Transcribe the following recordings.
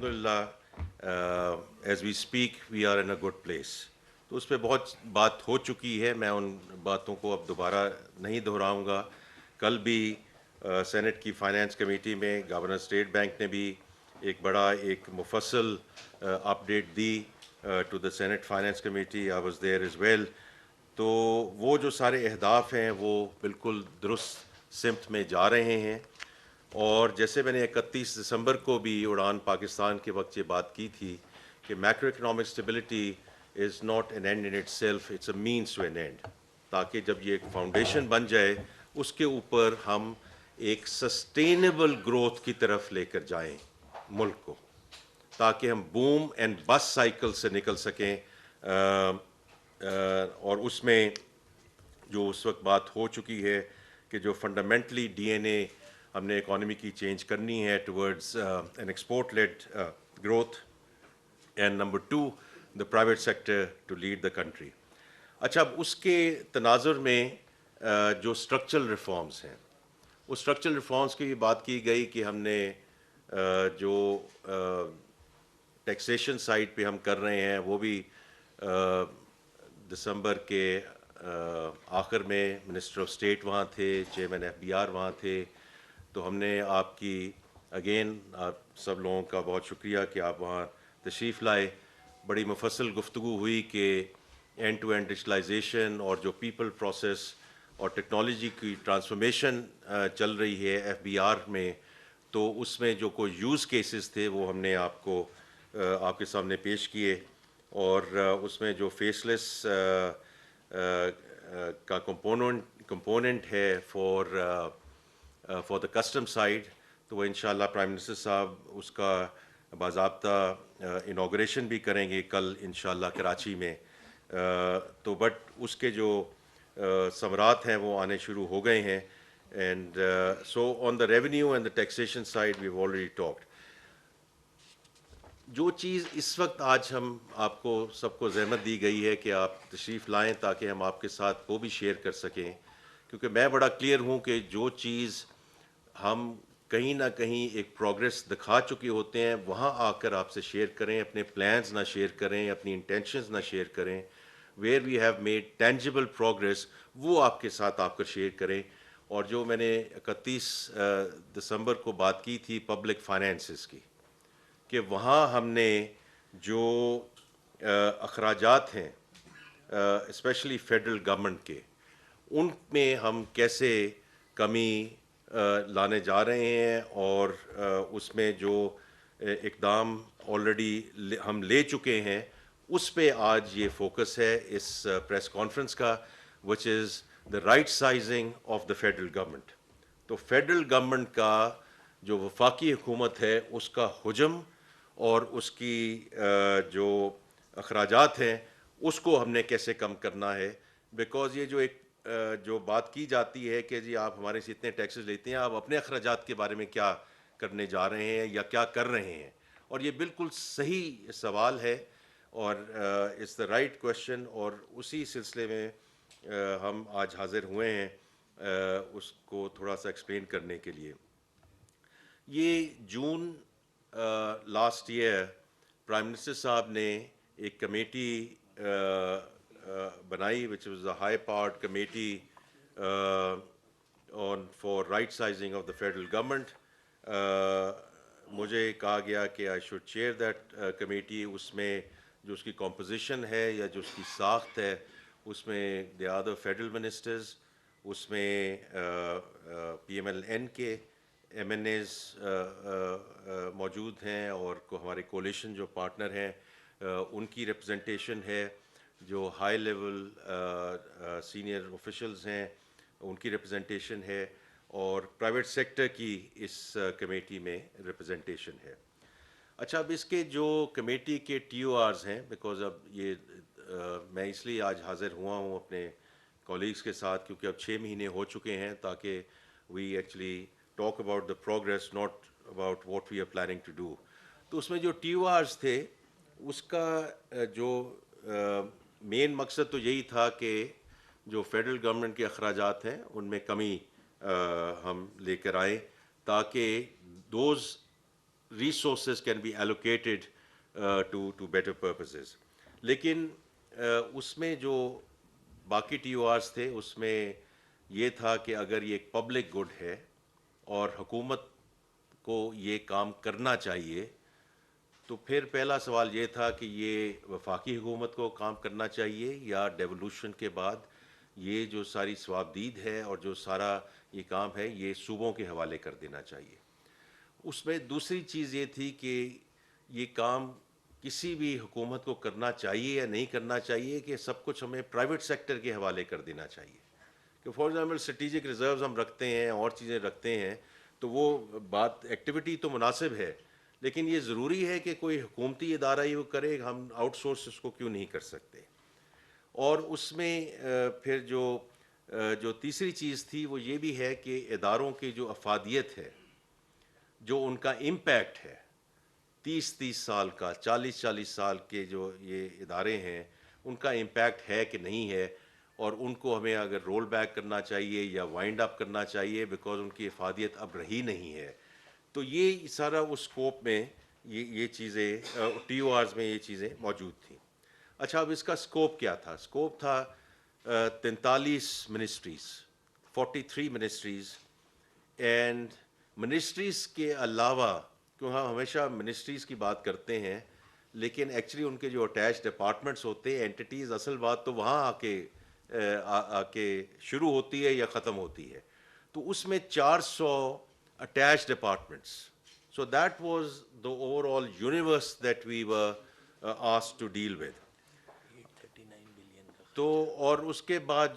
الحمدللہ as we speak we are in a good place. تو اس پہ بہت بات ہو چکی ہے, میں ان باتوں کو اب دوبارہ نہیں دہراؤں گا. کل بھی سینٹ کی فائنانس کمیٹی میں گورنر اسٹیٹ بینک نے بھی ایک مفصل اپڈیٹ دی to the senate finance committee. I was there as well. تو وہ جو سارے اہداف ہیں وہ بالکل درست سمت میں جا رہے ہیں. اور جیسے میں نے 31 دسمبر کو بھی اڑان پاکستان کے وقت یہ بات کی تھی کہ macro economic stability is not an end in itself, it's a means to an end. تاکہ جب یہ ایک فاؤنڈیشن بن جائے اس کے اوپر ہم ایک سسٹینیبل گروتھ کی طرف لے کر جائیں ملک کو, تاکہ ہم بوم اینڈ بس سائیکل سے نکل سکیں. اور اس میں جو اس وقت بات ہو چکی ہے کہ جو فنڈامنٹلی ڈی این اے ہم نے اکانومی کی چینج کرنی ہے towards an export led growth, and number 2 the private sector to lead the country. اچھا, اب اس کے تناظر میں جو اسٹرکچرل ریفارمز ہیں, اس اسٹرکچرل ریفارمز کی بھی بات کی گئی کہ ہم نے جو ٹیکسیشن سائڈ پہ ہم کر رہے ہیں وہ بھی دسمبر کے آخر میں منسٹر آف اسٹیٹ وہاں تھے, چیئرمین ایف بی آر وہاں تھے. تو ہم نے آپ کی اگین آپ سب لوگوں کا بہت شکریہ کہ آپ وہاں تشریف لائے. بڑی مفصل گفتگو ہوئی کہ اینڈ ٹو اینڈ ڈیجیٹلائزیشن اور جو پیپل پروسیس اور ٹیکنالوجی کی ٹرانسفارمیشن چل رہی ہے ایف بی آر میں, تو اس میں جو کوئی یوز کیسز تھے وہ ہم نے آپ کے سامنے پیش کیے. اور اس میں جو فیس لیس کا کمپوننٹ ہے فار دا کسٹم سائڈ, تو وہ انشاءاللہ پرائم منسٹر صاحب اس کا باضابطہ انوگریشن بھی کریں گے کل انشاءاللہ کراچی میں. تو بٹ اس کے جو ثمرات ہیں وہ آنے شروع ہو گئے ہیں. And so on the revenue and the taxation side we have already talked. جو چیز اس وقت آج ہم آپ کو سب کو زحمت دی گئی ہے کہ آپ تشریف لائیں تاکہ ہم آپ کے ساتھ وہ بھی شیئر کر سکیں, کیونکہ میں بڑا کلیئر ہوں کہ جو چیز ہم کہیں نہ کہیں ایک پروگریس دکھا چکے ہوتے ہیں وہاں آ کر آپ سے شیئر کریں, اپنے پلانز نہ شیئر کریں, اپنی انٹینشنز نہ شیئر کریں. Where we have made tangible progress وہ آپ کے ساتھ آپ کر شیئر کریں. اور جو میں نے 31 دسمبر کو بات کی تھی پبلک فائنینسز کی, کہ وہاں ہم نے جو اخراجات ہیں اسپیشلی فیڈرل گورنمنٹ کے, ان میں ہم کیسے کمی لانے جا رہے ہیں, اور اس میں جو اقدام آلریڈی ہم لے چکے ہیں اس پہ آج یہ فوکس ہے اس پریس کانفرنس کا, which is the right sizing of the federal government. تو فیڈرل گورنمنٹ کا جو وفاقی حکومت ہے اس کا حجم اور اس کی جو اخراجات ہیں اس کو ہم نے کیسے کم کرنا ہے. بیکاز یہ جو بات کی جاتی ہے کہ جی آپ ہمارے سے اتنے ٹیکسز لیتے ہیں, آپ اپنے اخراجات کے بارے میں کیا کرنے جا رہے ہیں یا کیا کر رہے ہیں, اور یہ بالکل صحیح سوال ہے اور اٹس دا رائٹ کویشچن. اور اسی سلسلے میں ہم آج حاضر ہوئے ہیں اس کو تھوڑا سا ایکسپلین کرنے کے لیے. یہ June last year prime minister صاحب نے ایک کمیٹی بنائی which was a high powered committee on for right sizing of the federal government. مجھے کہا گیا کہ I should chair that committee. اس میں جو اس کی کمپوزیشن ہے یا جو اس کی ساخت ہے اس میں they are the federal ministers, اس میں پی ایم ایل این کے ایم این ایز موجود ہیں, اور ہمارے کولیشن جو پارٹنر ہیں ان کی ریپرزنٹیشن ہے, جو ہائی لیول سینئر آفیشلز ہیں ان کی ریپرزنٹیشن ہے, اور پرائیویٹ سیکٹر کی اس کمیٹی میں ریپرزنٹیشن ہے. اچھا, اب اس کے جو کمیٹی کے ٹی او آرز ہیں, بیکاز اب یہ میں اس لیے آج حاضر ہوا ہوں اپنے کولیگز کے ساتھ کیونکہ اب 6 مہینے ہو چکے ہیں, تاکہ we actually talk about the progress not about what we are planning to do. تو اس میں جو ٹی او آرز تھے اس کا جو مین مقصد تو یہی تھا کہ جو فیڈرل گورنمنٹ کے اخراجات ہیں ان میں کمی ہم لے کر آئیں, تاکہ those resources can be allocated to better purposes. لیکن اس میں جو باقی ٹی او آرس تھے اس میں یہ تھا کہ اگر یہ ایک پبلک گڈ ہے اور حکومت کو یہ کام کرنا چاہیے تو پھر پہلا سوال یہ تھا کہ یہ وفاقی حکومت کو کام کرنا چاہیے یا ڈیولوشن کے بعد یہ جو ساری ثوابدید ہے اور جو سارا یہ کام ہے یہ صوبوں کے حوالے کر دینا چاہیے. اس میں دوسری چیز یہ تھی کہ یہ کام کسی بھی حکومت کو کرنا چاہیے یا نہیں کرنا چاہیے کہ سب کچھ ہمیں پرائیویٹ سیکٹر کے حوالے کر دینا چاہیے. کہ فار ایگزامپل اسٹریٹجک ریزروز ہم رکھتے ہیں اور چیزیں رکھتے ہیں تو وہ بات ایکٹیویٹی تو مناسب ہے لیکن یہ ضروری ہے کہ کوئی حکومتی ادارہ ہی وہ کرے, ہم آؤٹ سورس اس کو کیوں نہیں کر سکتے. اور اس میں پھر جو تیسری چیز تھی وہ یہ بھی ہے کہ اداروں کی جو افادیت ہے, جو ان کا امپیکٹ ہے 30 سال کا, 40 سال کے جو یہ ادارے ہیں ان کا امپیکٹ ہے کہ نہیں ہے, اور ان کو ہمیں اگر رول بیک کرنا چاہیے یا وائنڈ اپ کرنا چاہیے بیکاز ان کی افادیت اب رہی نہیں ہے. تو یہ سارا اس اسکوپ میں یہ چیزیں ٹی او آرز میں یہ چیزیں موجود تھیں. اچھا, اب اس کا اسکوپ کیا تھا؟ اسکوپ تھا 43 منسٹریز, 43 منسٹریز. اینڈ منسٹریز کے علاوہ, کیوں ہم ہمیشہ منسٹریز کی بات کرتے ہیں لیکن ایکچولی ان کے جو اٹیچ ڈپارٹمنٹس ہوتے ہیں اینٹیٹیز, اصل بات تو وہاں آ کے شروع ہوتی ہے یا ختم ہوتی ہے. تو اس میں 400 attach departments. So that was the overall universe that we were asked to deal with. تو اور اس کے بعد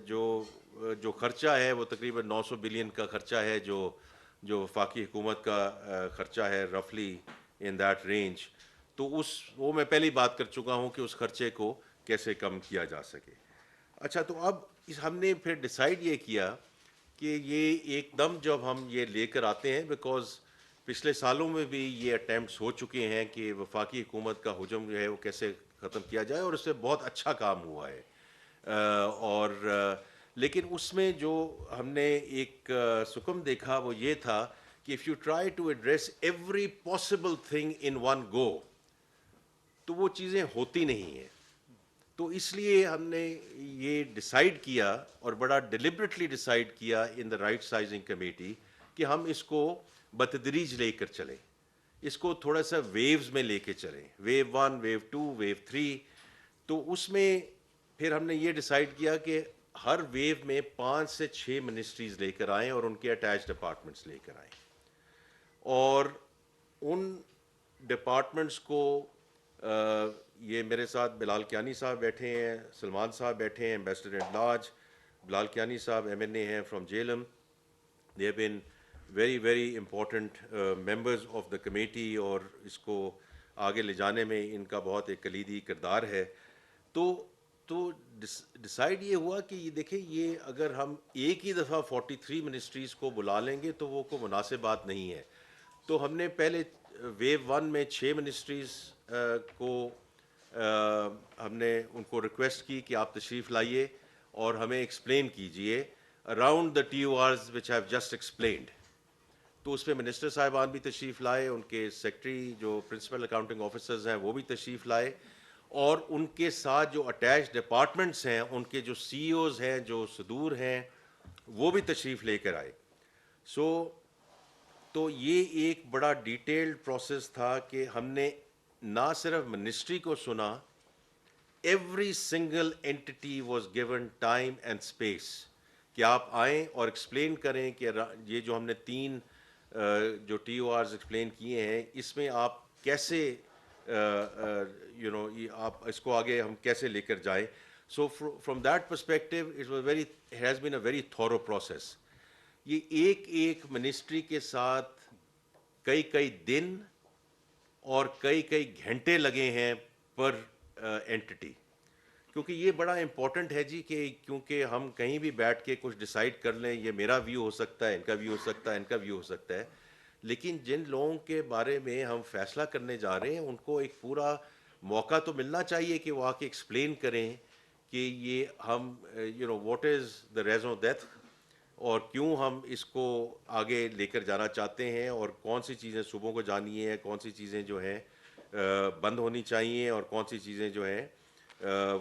جو خرچہ ہے وہ تقریباً 900 بلین کا خرچہ ہے جو وفاقی حکومت کا خرچہ ہے رفلی ان دیٹ رینج. تو وہ میں پہلے ہی بات کر چکا ہوں کہ اس خرچے کو کیسے کم کیا جا سکے. اچھا, تو اب ہم نے پھر ڈیسائیڈ یہ کیا کہ یہ ایک دم جب ہم یہ لے کر آتے ہیں, بیکاز پچھلے سالوں میں بھی یہ اٹیمپٹس ہو چکے ہیں کہ وفاقی حکومت کا حجم جو ہے وہ کیسے ختم کیا جائے, اور اس سے بہت اچھا کام ہوا ہے. اور لیکن اس میں جو ہم نے ایک سکم دیکھا وہ یہ تھا کہ if you try to address every possible thing in one go تو وہ چیزیں ہوتی نہیں ہیں. تو اس لیے ہم نے یہ ڈیسائیڈ کیا اور بڑا ڈیلیبریٹلی ڈیسائیڈ کیا ان دا رائٹ سائزنگ کمیٹی کہ ہم اس کو بتدریج لے کر چلیں, اس کو تھوڑا سا ویوز میں لے کے چلیں, ویو 1, ویو 2, ویو 3. تو اس میں پھر ہم نے یہ ڈیسائیڈ کیا کہ ہر ویو میں 5 سے 6 منسٹریز لے کر آئیں اور ان کے اٹیچ ڈپارٹمنٹس لے کر آئیں, اور ان ڈپارٹمنٹس کو یہ میرے ساتھ بلال کیانی صاحب بیٹھے ہیں, سلمان صاحب بیٹھے ہیں ایمبیسڈر ایٹ لارج, بلال کیانی صاحب ایم این اے ہیں from Jhelum. They have been very important members of the committee, اور اس کو آگے لے جانے میں ان کا بہت ایک کلیدی کردار ہے. تو ڈیسائیڈ یہ ہوا کہ یہ دیکھیں, یہ اگر ہم ایک ہی دفعہ 43 منسٹریز کو بلا لیں گے تو وہ کوئی مناسب بات نہیں ہے. تو ہم نے پہلے ویو 1 میں 6 منسٹریز کو ہم نے ان کو ریکویسٹ کی کہ آپ تشریف لائیے اور ہمیں ایکسپلین کیجئے around the T O Rs which I have just explained. تو اس میں منسٹر صاحبان بھی تشریف لائے, ان کے سیکرٹری جو پرنسپل اکاؤنٹنگ آفیسرز ہیں وہ بھی تشریف لائے, اور ان کے ساتھ جو اٹیچ ڈپارٹمنٹس ہیں ان کے جو سی اوز ہیں, جو صدور ہیں, وہ بھی تشریف لے کر آئے. تو یہ ایک بڑا ڈیٹیلڈ پروسیس تھا کہ ہم نے نہ صرف منسٹری کو سنا, every single entity was given time and space کہ آپ آئیں اور ایکسپلین کریں کہ یہ جو ہم نے 3 جو ٹی او آرز ایکسپلین کیے ہیں اس میں آپ کیسے آپ اس کو آگے ہم کیسے لے کر جائیں. So from that perspective it has been a very thorough process. یہ ایک منسٹری کے ساتھ کئی دن اور کئی گھنٹے لگے ہیں پر اینٹی, کیونکہ یہ بڑا امپورٹنٹ ہے جی کہ کیونکہ ہم کہیں بھی بیٹھ کے کچھ ڈیسائیڈ کر لیں, یہ میرا ویو ہو سکتا ہے, ان کا ویو ہو سکتا ہے, ان کا ویو ہو سکتا ہے, لیکن جن لوگوں کے بارے میں ہم فیصلہ کرنے جا رہے ہیں ان کو ایک پورا موقع تو ملنا چاہیے کہ وہ آ کے ایکسپلین کریں کہ یہ ہم what is the reason of death, اور کیوں ہم اس کو آگے لے کر جانا چاہتے ہیں, اور کون سی چیزیں صوبوں کو جانی ہیں, کون سی چیزیں جو ہیں بند ہونی چاہیے, اور کون سی چیزیں جو ہیں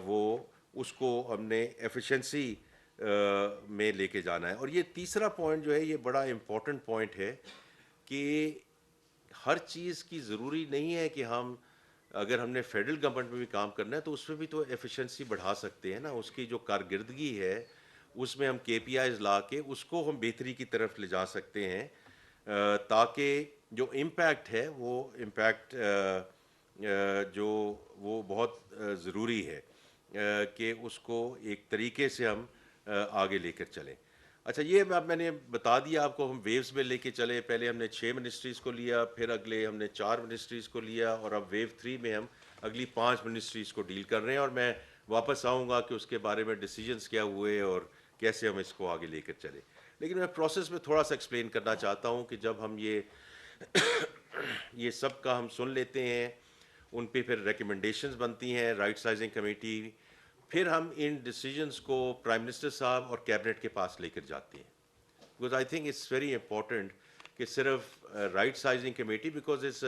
وہ اس کو ہم نے ایفیشنسی میں لے کے جانا ہے. اور یہ تیسرا پوائنٹ جو ہے یہ بڑا امپورٹنٹ پوائنٹ ہے کہ ہر چیز کی ضروری نہیں ہے کہ ہم, اگر ہم نے فیڈرل گورنمنٹ میں بھی کام کرنا ہے تو اس میں بھی تو ایفیشنسی بڑھا سکتے ہیں نا, اس کی جو کارکردگی ہے اس میں ہم کے پی آئیز لا کے اس کو ہم بہتری کی طرف لے جا سکتے ہیں, تاکہ جو امپیکٹ ہے وہ امپیکٹ جو وہ بہت ضروری ہے کہ اس کو ایک طریقے سے ہم آگے لے کر چلیں. اچھا, یہ اب میں نے بتا دیا آپ کو, ہم ویوز میں لے کے چلے. پہلے ہم نے 6 منسٹریز کو لیا, پھر اگلے ہم نے 4 منسٹریز کو لیا, اور اب ویو 3 میں ہم اگلی 5 منسٹریز کو ڈیل کر رہے ہیں. اور میں واپس آؤں گا کہ اس کے بارے میں ڈیسیجنز کیا ہوئے اور کیسے ہم اس کو آگے لے کر چلے. لیکن میں پروسیس میں تھوڑا سا ایکسپلین کرنا چاہتا ہوں کہ جب ہم یہ سب کا ہم سن لیتے ہیں, ان پہ پھر ریکمنڈیشنز بنتی ہیں رائٹ سائزنگ کمیٹی, پھر ہم ان ڈیسیجنز کو پرائم منسٹر صاحب اور کیبنٹ کے پاس لے کر جاتے ہیں. Because I think it's very important کہ صرف right sizing committee, because it's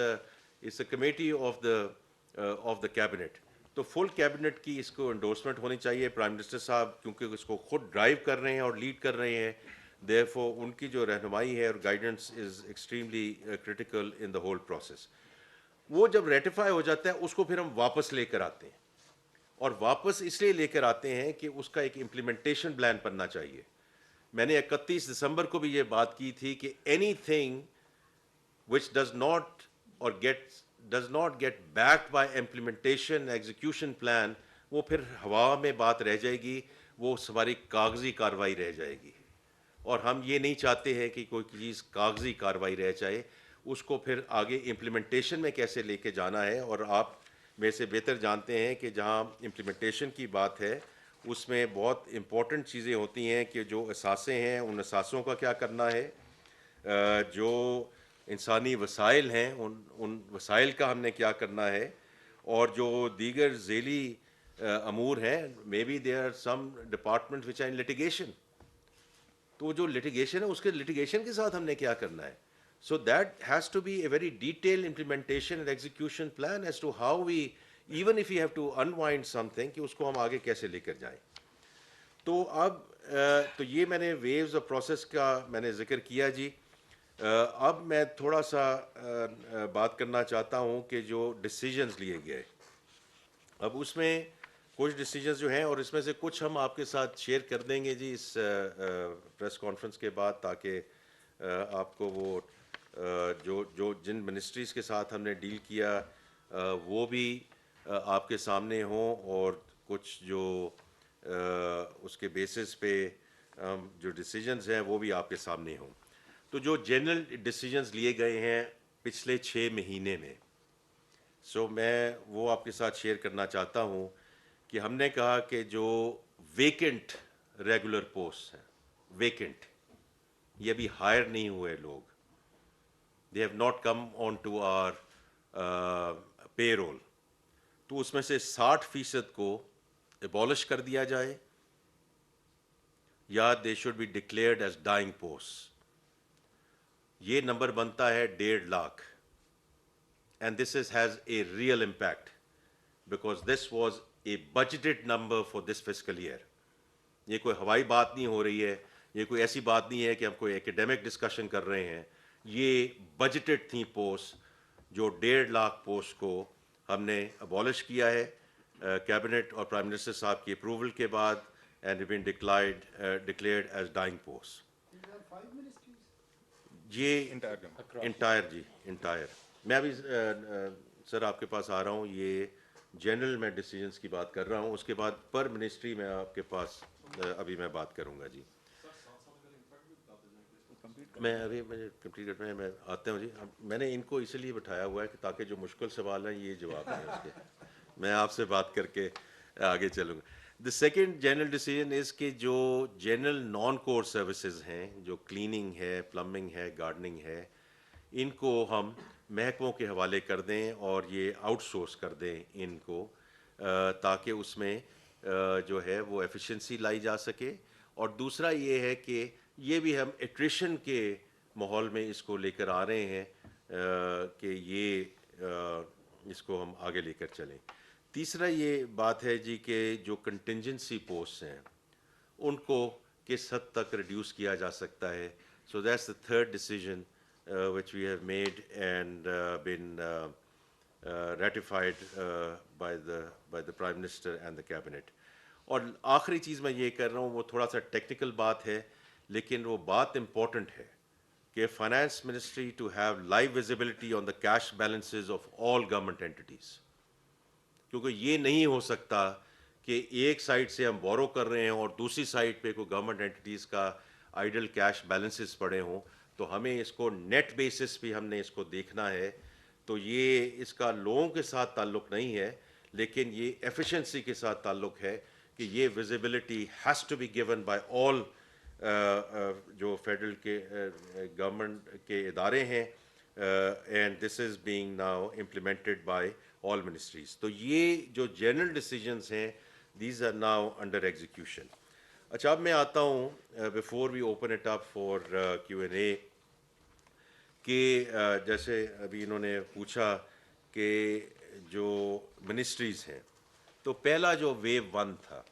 a committee of the cabinet, تو فل کیبنٹ کی اس کو انڈورسمنٹ ہونی چاہیے. پرائم منسٹر صاحب کیونکہ اس کو خود ڈرائیو کر رہے ہیں اور لیڈ کر رہے ہیں, therefore ان کی جو رہنمائی ہے اور guidance is extremely critical in the whole process. وہ جب ریٹیفائی ہو جاتا ہے اس کو پھر ہم واپس لے کر آتے ہیں, اور واپس اس لیے لے کر آتے ہیں کہ اس کا ایک امپلیمنٹیشن پلان بننا چاہیے. میں نے 31 دسمبر کو بھی یہ بات کی تھی کہ any thing which does not get backed by implementation execution plan, وہ پھر ہوا میں بات رہ جائے گی, وہ ہماری کاغذی کارروائی رہ جائے گی. اور ہم یہ نہیں چاہتے ہیں کہ کوئی چیز کاغذی کارروائی رہ جائے, اس کو پھر آگے امپلیمنٹیشن میں کیسے لے کے جانا ہے. اور آپ میں سے بہتر جانتے ہیں کہ جہاں امپلیمنٹیشن کی بات ہے اس میں بہت امپورٹنٹ چیزیں ہوتی ہیں کہ جو اثاثے ہیں ان اثاثوں کا کیا کرنا ہے, جو انسانی وسائل ہیں ان وسائل کا ہم نے کیا کرنا ہے, اور جو دیگر ذیلی امور ہیں, may be there are some department which are in litigation, تو جو لٹیگیشن ہے اس کے لٹیگیشن کے ساتھ ہم نے کیا کرنا ہے. So that has to be a very detailed implementation and execution plan as to how we, even if we have to unwind something, کہ اس کو ہم آگے کیسے لے کر جائیں. تو اب تو یہ میں نے ویوز اور پروسیس کا میں نے ذکر کیا جی. اب میں تھوڑا سا بات کرنا چاہتا ہوں کہ جو ڈیسیجنز لیے گئے, اب اس میں کچھ ڈیسیجنز جو ہیں, اور اس میں سے کچھ ہم آپ کے ساتھ شیئر کر دیں گے جی اس پریس کانفرنس کے بعد, تاکہ آپ کو وہ جن منسٹریز کے ساتھ ہم نے ڈیل کیا وہ بھی آپ کے سامنے ہوں, اور کچھ جو اس کے بیسس پہ جو ڈیسیجنز ہیں وہ بھی آپ کے سامنے ہوں. تو جو جنرل ڈیسیجنز لیے گئے ہیں پچھلے 6 مہینے میں, میں وہ آپ کے ساتھ شیئر کرنا چاہتا ہوں کہ ہم نے کہا کہ جو ویکنٹ ریگولر پوسٹ ہیں, ویکنٹ, یہ ابھی ہائر نہیں ہوئے لوگ, they have not come on to our payroll, تو اس میں سے 60% کو abolish کر دیا جائے, یا they should be declared as dying posts. یہ نمبر بنتا ہے 1.5 lakh, and this has a real impact because this was a budgeted number for this fiscal year. یہ کوئی ہوائی بات نہیں ہو رہی ہے, یہ کوئی ایسی بات نہیں ہے کہ ہم کوئی ایکیڈیمک ڈسکشن کر رہے ہیں. یہ بجٹڈ تھیں پوسٹ, جو 1.5 لاکھ پوسٹ کو ہم نے ابالش کیا ہے کیبنٹ اور پرائم منسٹر صاحب کی اپروول کے بعد, and been declared as dying post. یہ انٹائر میں ابھی سر آپ کے پاس آ رہا ہوں, یہ جنرل میں ڈیسیجنس کی بات کر رہا ہوں, اس کے بعد پر منسٹری میں آپ کے پاس ابھی میں بات کروں گا جی. میں ابھی کمپلیٹ کرنے میں آتے ہوں جی. میں نے ان کو اسی لیے بٹھایا ہوا ہے کہ تاکہ جو مشکل سوال ہیں یہ جواب دیں اس کے, میں آپ سے بات کر کے آگے چلوں گا. The second general decision is کہ جو جنرل نان کور سروسز ہیں, جو کلیننگ ہے, پلمبنگ ہے, گارڈننگ ہے, ان کو ہم محکموں کے حوالے کر دیں اور یہ آؤٹ سورس کر دیں ان کو, تاکہ اس میں جو ہے وہ ایفیشنسی لائی جا سکے. اور دوسرا یہ ہے کہ یہ بھی ہم ایٹریشن کے ماحول میں اس کو لے کر آ رہے ہیں کہ یہ اس کو ہم آگے لے کر چلیں. تیسرا یہ بات ہے جی کہ جو کنٹینجنسی پوسٹ ہیں ان کو کس حد تک ریڈیوس کیا جا سکتا ہے. So that's the third decision which we have made and been ratified by the prime minister and the cabinet. اور آخری چیز میں یہ کر رہا ہوں وہ تھوڑا سا ٹیکنیکل بات ہے لیکن وہ بات امپورٹنٹ ہے کہ finance ministry to have live visibility on the cash balances of all government entities. کیونکہ یہ نہیں ہو سکتا کہ ایک سائڈ سے ہم بورو کر رہے ہیں اور دوسری سائڈ پہ کوئی گورنمنٹ اینٹیز کا آئیڈل کیش بیلنسز پڑے ہوں. تو ہمیں اس کو نیٹ بیسس پہ ہم نے اس کو دیکھنا ہے. تو یہ اس کا لوگوں کے ساتھ تعلق نہیں ہے لیکن یہ ایفیشنسی کے ساتھ تعلق ہے کہ یہ visibility has to be given by all جو فیڈرل کے گورنمنٹ کے ادارے ہیں and this is being now implemented by all ministries. تو یہ جو جنرل ڈیسیجنس ہیں these are now under execution. اچھا اب میں آتا ہوں before we open it up for Q N A کہ جیسے ابھی انہوں نے پوچھا کہ جو منسٹریز ہیں تو پہلا جو ویو 1 تھا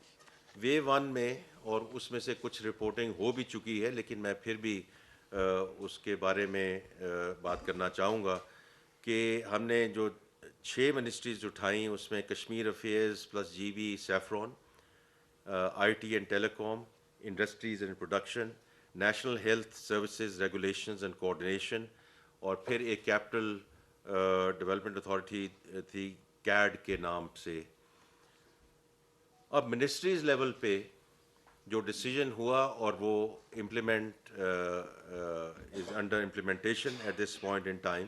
ویو 1 میں اور اس میں سے کچھ رپورٹنگ ہو بھی چکی ہے لیکن میں پھر بھی اس کے بارے میں بات کرنا چاہوں گا کہ ہم نے جو 6 منسٹریز اٹھائیں اس میں Kashmir affairs plus G B SAFRON, I T and telecom, industries and production, national health services regulations and coordination, اور پھر ایک کیپٹل ڈیولپمنٹ اتھارٹی تھی کیڈ کے نام سے. اب منسٹریز لیول پہ جو ڈیسیجن ہوا اور وہ implement is under implementation at this point in time.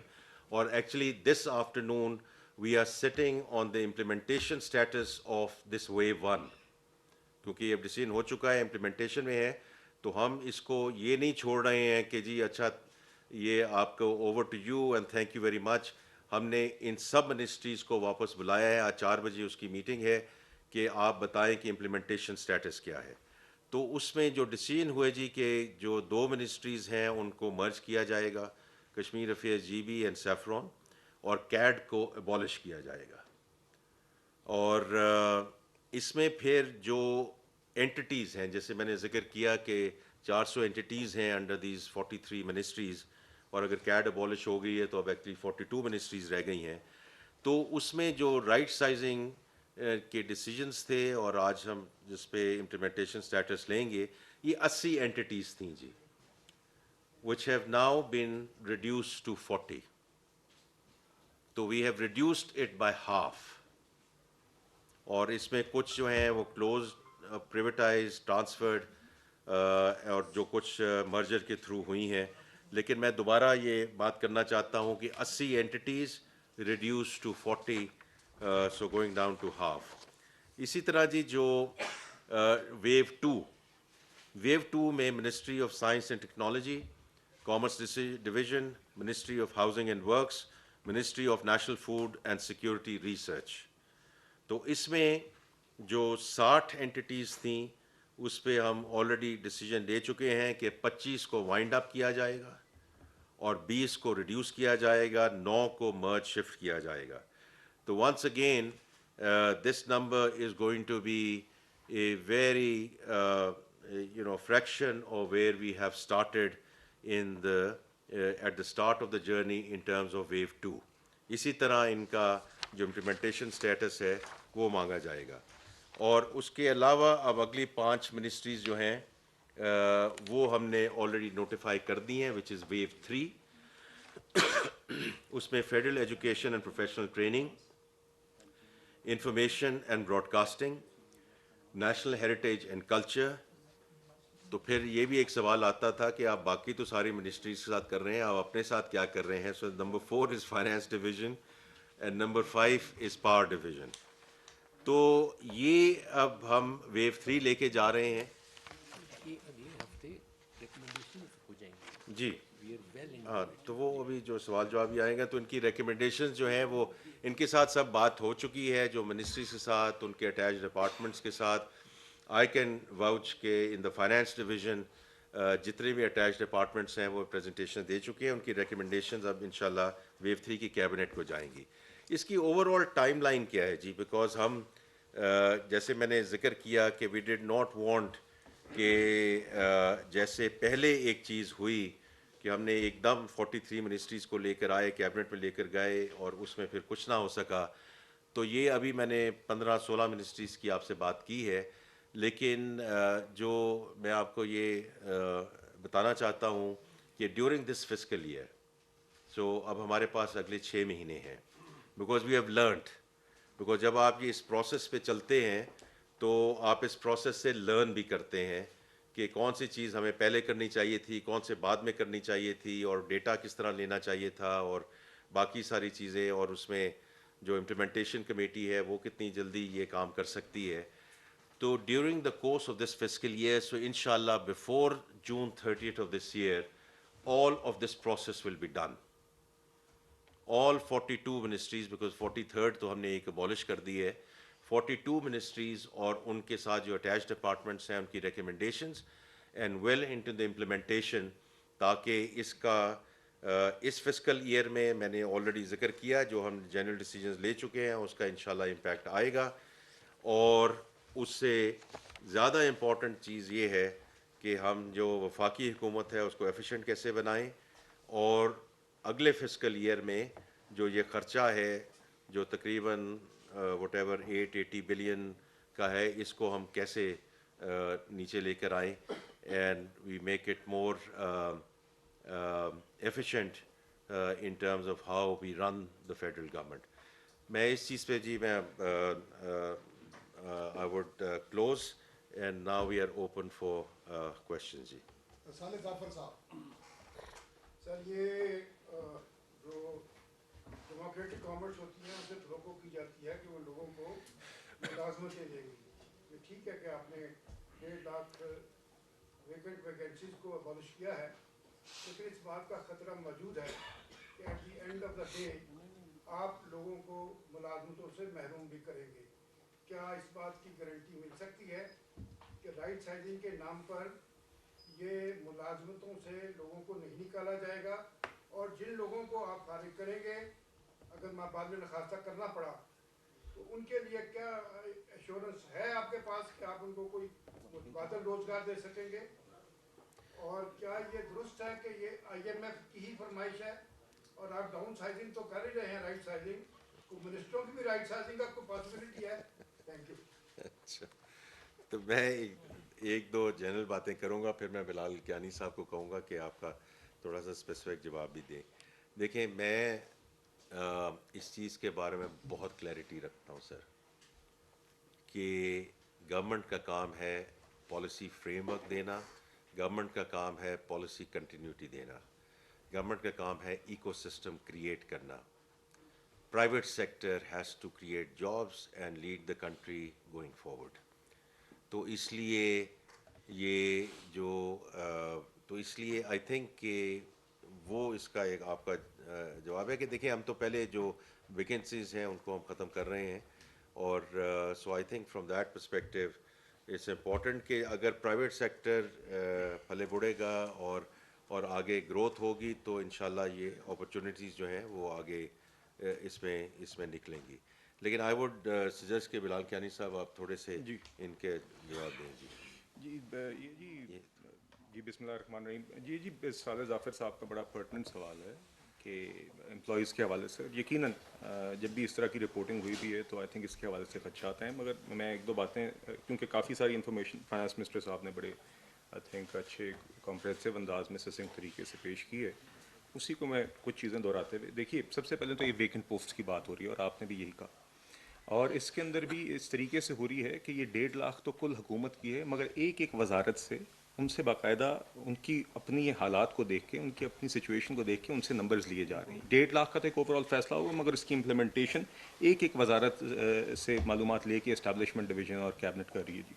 اور actually this afternoon we are sitting on the implementation status of this wave 1 کیونکہ یہ ڈیسیجن ہو چکا ہے امپلیمنٹیشن میں ہے. تو ہم اس کو یہ نہیں چھوڑ رہے ہیں کہ جی اچھا یہ آپ کو over to you and thank you very much. ہم نے ان سب منسٹریز کو واپس بلایا ہے. آج 4 بجے اس کی میٹنگ ہے کہ آپ بتائیں کہ امپلیمنٹیشن سٹیٹس کیا ہے. تو اس میں جو ڈیسیجن ہوئے جی کہ جو 2 منسٹریز ہیں ان کو مرج کیا جائے گا، Kashmir affairs G B and SAFRON, اور کیڈ کو ابالش کیا جائے گا. اور اس میں پھر جو اینٹیز ہیں جیسے میں نے ذکر کیا کہ 400 اینٹیز ہیں انڈر دیز 43 منسٹریز، اور اگر کیڈ ابالش ہو گئی ہے تو اب ایکچولی 42 منسٹریز رہ گئی ہیں. تو اس میں جو رائٹ سائزنگ کے ڈیسیجنس تھے اور آج ہم جس پہ امپلیمنٹیشن سٹیٹس لیں گے یہ 80 اینٹیز تھیں جی which have now been reduced to 40. تو we have reduced it by half. اور اس میں کچھ جو ہیں وہ کلوز پریویٹائز ٹرانسفرڈ اور جو کچھ مرجر کے تھرو ہوئی ہیں. لیکن میں دوبارہ یہ بات کرنا چاہتا ہوں کہ 80 entities reduce to 40 so going down to half. اسی طرح جی جو ویو 2 میں ministry of science and technology, commerce division, ministry of housing and works, ministry of national food and security research. تو اس میں جو 60 اینٹیز تھیں اس پہ ہم آلریڈی ڈیسیجن لے چکے ہیں کہ 25 کو وائنڈ اپ کیا جائے گا اور 20 کو ریڈیوس کیا جائے گا، 9 کو مرج شفٹ کیا جائے گا. تو once again this number is going to be a very fraction of where we have started in at the start of the journey in terms of wave 2. اسی طرح ان کا جو امپلیمنٹیشن سٹیٹس ہے وہ مانگا جائے گا. اور اس کے علاوہ اب اگلی 5 منسٹریز جو ہیں وہ ہم نے آلریڈی نوٹیفائی کر دی ہیں وچ از ویو 3. اس میں federal education and professional training, information and broadcasting, national heritage and culture. تو پھر یہ بھی ایک سوال آتا تھا کہ آپ باقی تو ساری منسٹریز کے ساتھ کر رہے ہیں، آپ اپنے ساتھ کیا کر رہے ہیں. سو number 4 is finance division and number 5 is power division. تو یہ اب ہم ویو 3 لے کے جا رہے ہیں جی. ہاں تو وہ ابھی جو سوال جواب بھی آئے گا تو ان کی ریکمنڈیشنز جو ہیں وہ ان کے ساتھ سب بات ہو چکی ہے، جو منسٹریز کے ساتھ، ان کے اٹیچ ڈپارٹمنٹس کے ساتھ. I can vouch کہ in the finance division جتنے بھی اٹیچ ڈپارٹمنٹس ہیں وہ پریزنٹیشن دے چکے ہیں. ان کی ریکمنڈیشنز اب انشاءاللہ ویو 3 کی کیبنٹ کو جائیں گی. اس کی اوور آل ٹائم لائن کیا ہے جی؟ بیکاز ہم جیسے میں نے ذکر کیا کہ وی ڈڈ ناٹ وانٹ کہ جیسے پہلے ایک چیز ہوئی کہ ہم نے ایک دم 43 منسٹریز کو لے کر آئے, کیبنٹ میں لے کر گئے, اور اس میں پھر کچھ نہ ہو سکا. تو یہ ابھی میں نے 15-16 منسٹریز کی آپ سے بات کی ہے, لیکن جو میں آپ کو یہ بتانا چاہتا ہوں کہ during this fiscal year, so اب ہمارے پاس اگلے 6 مہینے ہیں, because we have learned. Because جب آپ یہ اس پروسیس پہ چلتے ہیں تو آپ اس پروسیس سے لرن بھی کرتے ہیں کہ کون سی چیز ہمیں پہلے کرنی چاہیے تھی, کون سے بعد میں کرنی چاہیے تھی, اور ڈیٹا کس طرح لینا چاہیے تھا, اور باقی ساری چیزیں, اور اس میں جو امپلیمنٹیشن کمیٹی ہے وہ کتنی جلدی یہ کام کر سکتی ہے. تو during the course of this fiscal year, so ان شاء اللہ before June 30th of this year all of this process will be done. All 42 ministries, because 43rd تو ہم نے ایک abolish کر دی ہے, 42 ministries اور ان کے ساتھ جو attached departments ہیں ان کی recommendations and well into the implementation, تاکہ اس کا اس فسکل ایئر میں نے آلریڈی ذکر کیا جو ہم جنرل ڈیسیجنز لے چکے ہیں اس کا انشاءاللہ امپیکٹ آئے گا. اور اس سے زیادہ امپورٹنٹ چیز یہ ہے کہ ہم جو وفاقی حکومت ہے اس کو ایفیشینٹ کیسے بنائیں, اور اگلے فسکل ایئر میں جو یہ خرچہ ہے جو تقریباً وٹ ایور 880 بلین کا ہے, اس کو ہم کیسے نیچے لے کر آئیں and we make it more efficient in terms of how we run the federal government. میں اس چیز پہ جی میں I would close and now we are open for questions جی. صالح ظافر صاحب, سر یہ جو ڈیموکریٹک گورنمنٹس ہوتی ہیں ان سے توقع کی جاتی ہے کہ وہ لوگوں کو ملازمتیں دیں گی. یہ ٹھیک ہے کہ آپ نے 1.5 لاکھ ویکنٹ ویکینسیز کو ابالش کیا ہے, لیکن اس بات کا خطرہ موجود ہے کہ at the end of the day آپ لوگوں کو ملازمتوں سے محروم بھی کریں گے. کیا اس بات کی گارنٹی مل سکتی ہے کہ رائٹ سائزنگ کے نام پر یہ ملازمتوں سے لوگوں کو نہیں نکالا جائے گا, اور جن لوگوں کو آپ فارغ کریں گے اگر بعد میں نخواستہ کرنا پڑا تو ان کے لیے کیا ایشورنس ہے آپ کے پاس کہ آپ ان کو کوئی متبادل روزگار دے سکیں گے؟ اور کیا یہ درست ہے کہ یہ IMF کی ہی فرمائش ہے اور آپ ڈاؤن سائزنگ تو کر ہی رہے ہیں, رائٹ سائزنگ کو منسٹروں کی بھی رائٹ سائزنگ کا کوئی پاسبلٹی ہے؟ Thank you. اچھا, تو میں ایک دو جنرل باتیں کروں گا, پھر میں بلال کیانی صاحب کو کہوں گا کہ آپ کا تھوڑا سا اسپیسیفک جواب بھی دیں. دیکھیں میں اس چیز کے بارے میں بہت کلیئرٹی رکھتا ہوں سر کہ گورنمنٹ کا کام ہے پالیسی فریم ورک دینا, گورنمنٹ کا کام ہے پالیسی کنٹینیوٹی دینا, گورنمنٹ کا کام ہے ایکو سسٹم کریٹ کرنا. Private sector has to create jobs and lead the country going forward. تو اس لیے یہ جو تو اس لیے آئی تھنک کہ وہ اس کا ایک آپ کا جواب ہے کہ دیکھیں ہم تو پہلے جو ویکنسیز ہیں ان کو ہم ختم کر رہے ہیں, اور so I think from that perspective it's important کہ اگر پرائیویٹ سیکٹر پھلے بڑھے گا اور آگے گروتھ ہوگی تو انشاءاللہ یہ اپرچونیٹیز جو ہیں وہ آگے اس میں نکلیں گی. لیکن آئی ووڈ سجیسٹ کہ بلال کیانی صاحب آپ تھوڑے سے ان کے جواب دیں. جی بسم اللہ الرحمن الرحیم. جی صالح ظافر صاحب کا بڑا پرٹننٹ سوال ہے کہ امپلائیز کے حوالے سے یقیناً جب بھی اس طرح کی رپورٹنگ ہوئی بھی ہے تو آئی تھنک اس کے حوالے سے خدشات ہیں, مگر میں ایک دو باتیں کیونکہ کافی ساری انفارمیشن فائنانس منسٹر صاحب نے بڑے آئی تھنک اچھے کمپریہنسو انداز میں سسنکٹ طریقے سے پیش کی ہے, اسی کو میں کچھ چیزیں دہراتے ہوئے. دیکھیے سب سے پہلے تو یہ ویکنٹ پوسٹ کی بات ہو رہی ہے اور آپ نے بھی یہی کہا, اور اس کے اندر بھی اس طریقے سے ہو رہی ہے کہ یہ 1.5 لاکھ تو کل حکومت کی ہے, مگر ایک وزارت سے ان سے باقاعدہ ان کی اپنی حالات کو دیکھ کے, ان کی اپنی سچویشن کو دیکھ کے ان سے نمبرز لیے جا رہے ہیں. 1.5 لاکھ کا تو ایک اوور آل فیصلہ ہوگا, مگر اس کی امپلیمنٹیشن ایک وزارت سے معلومات لے کے اسٹیبلشمنٹ ڈویژن اور کیبنٹ کر رہی ہے جی.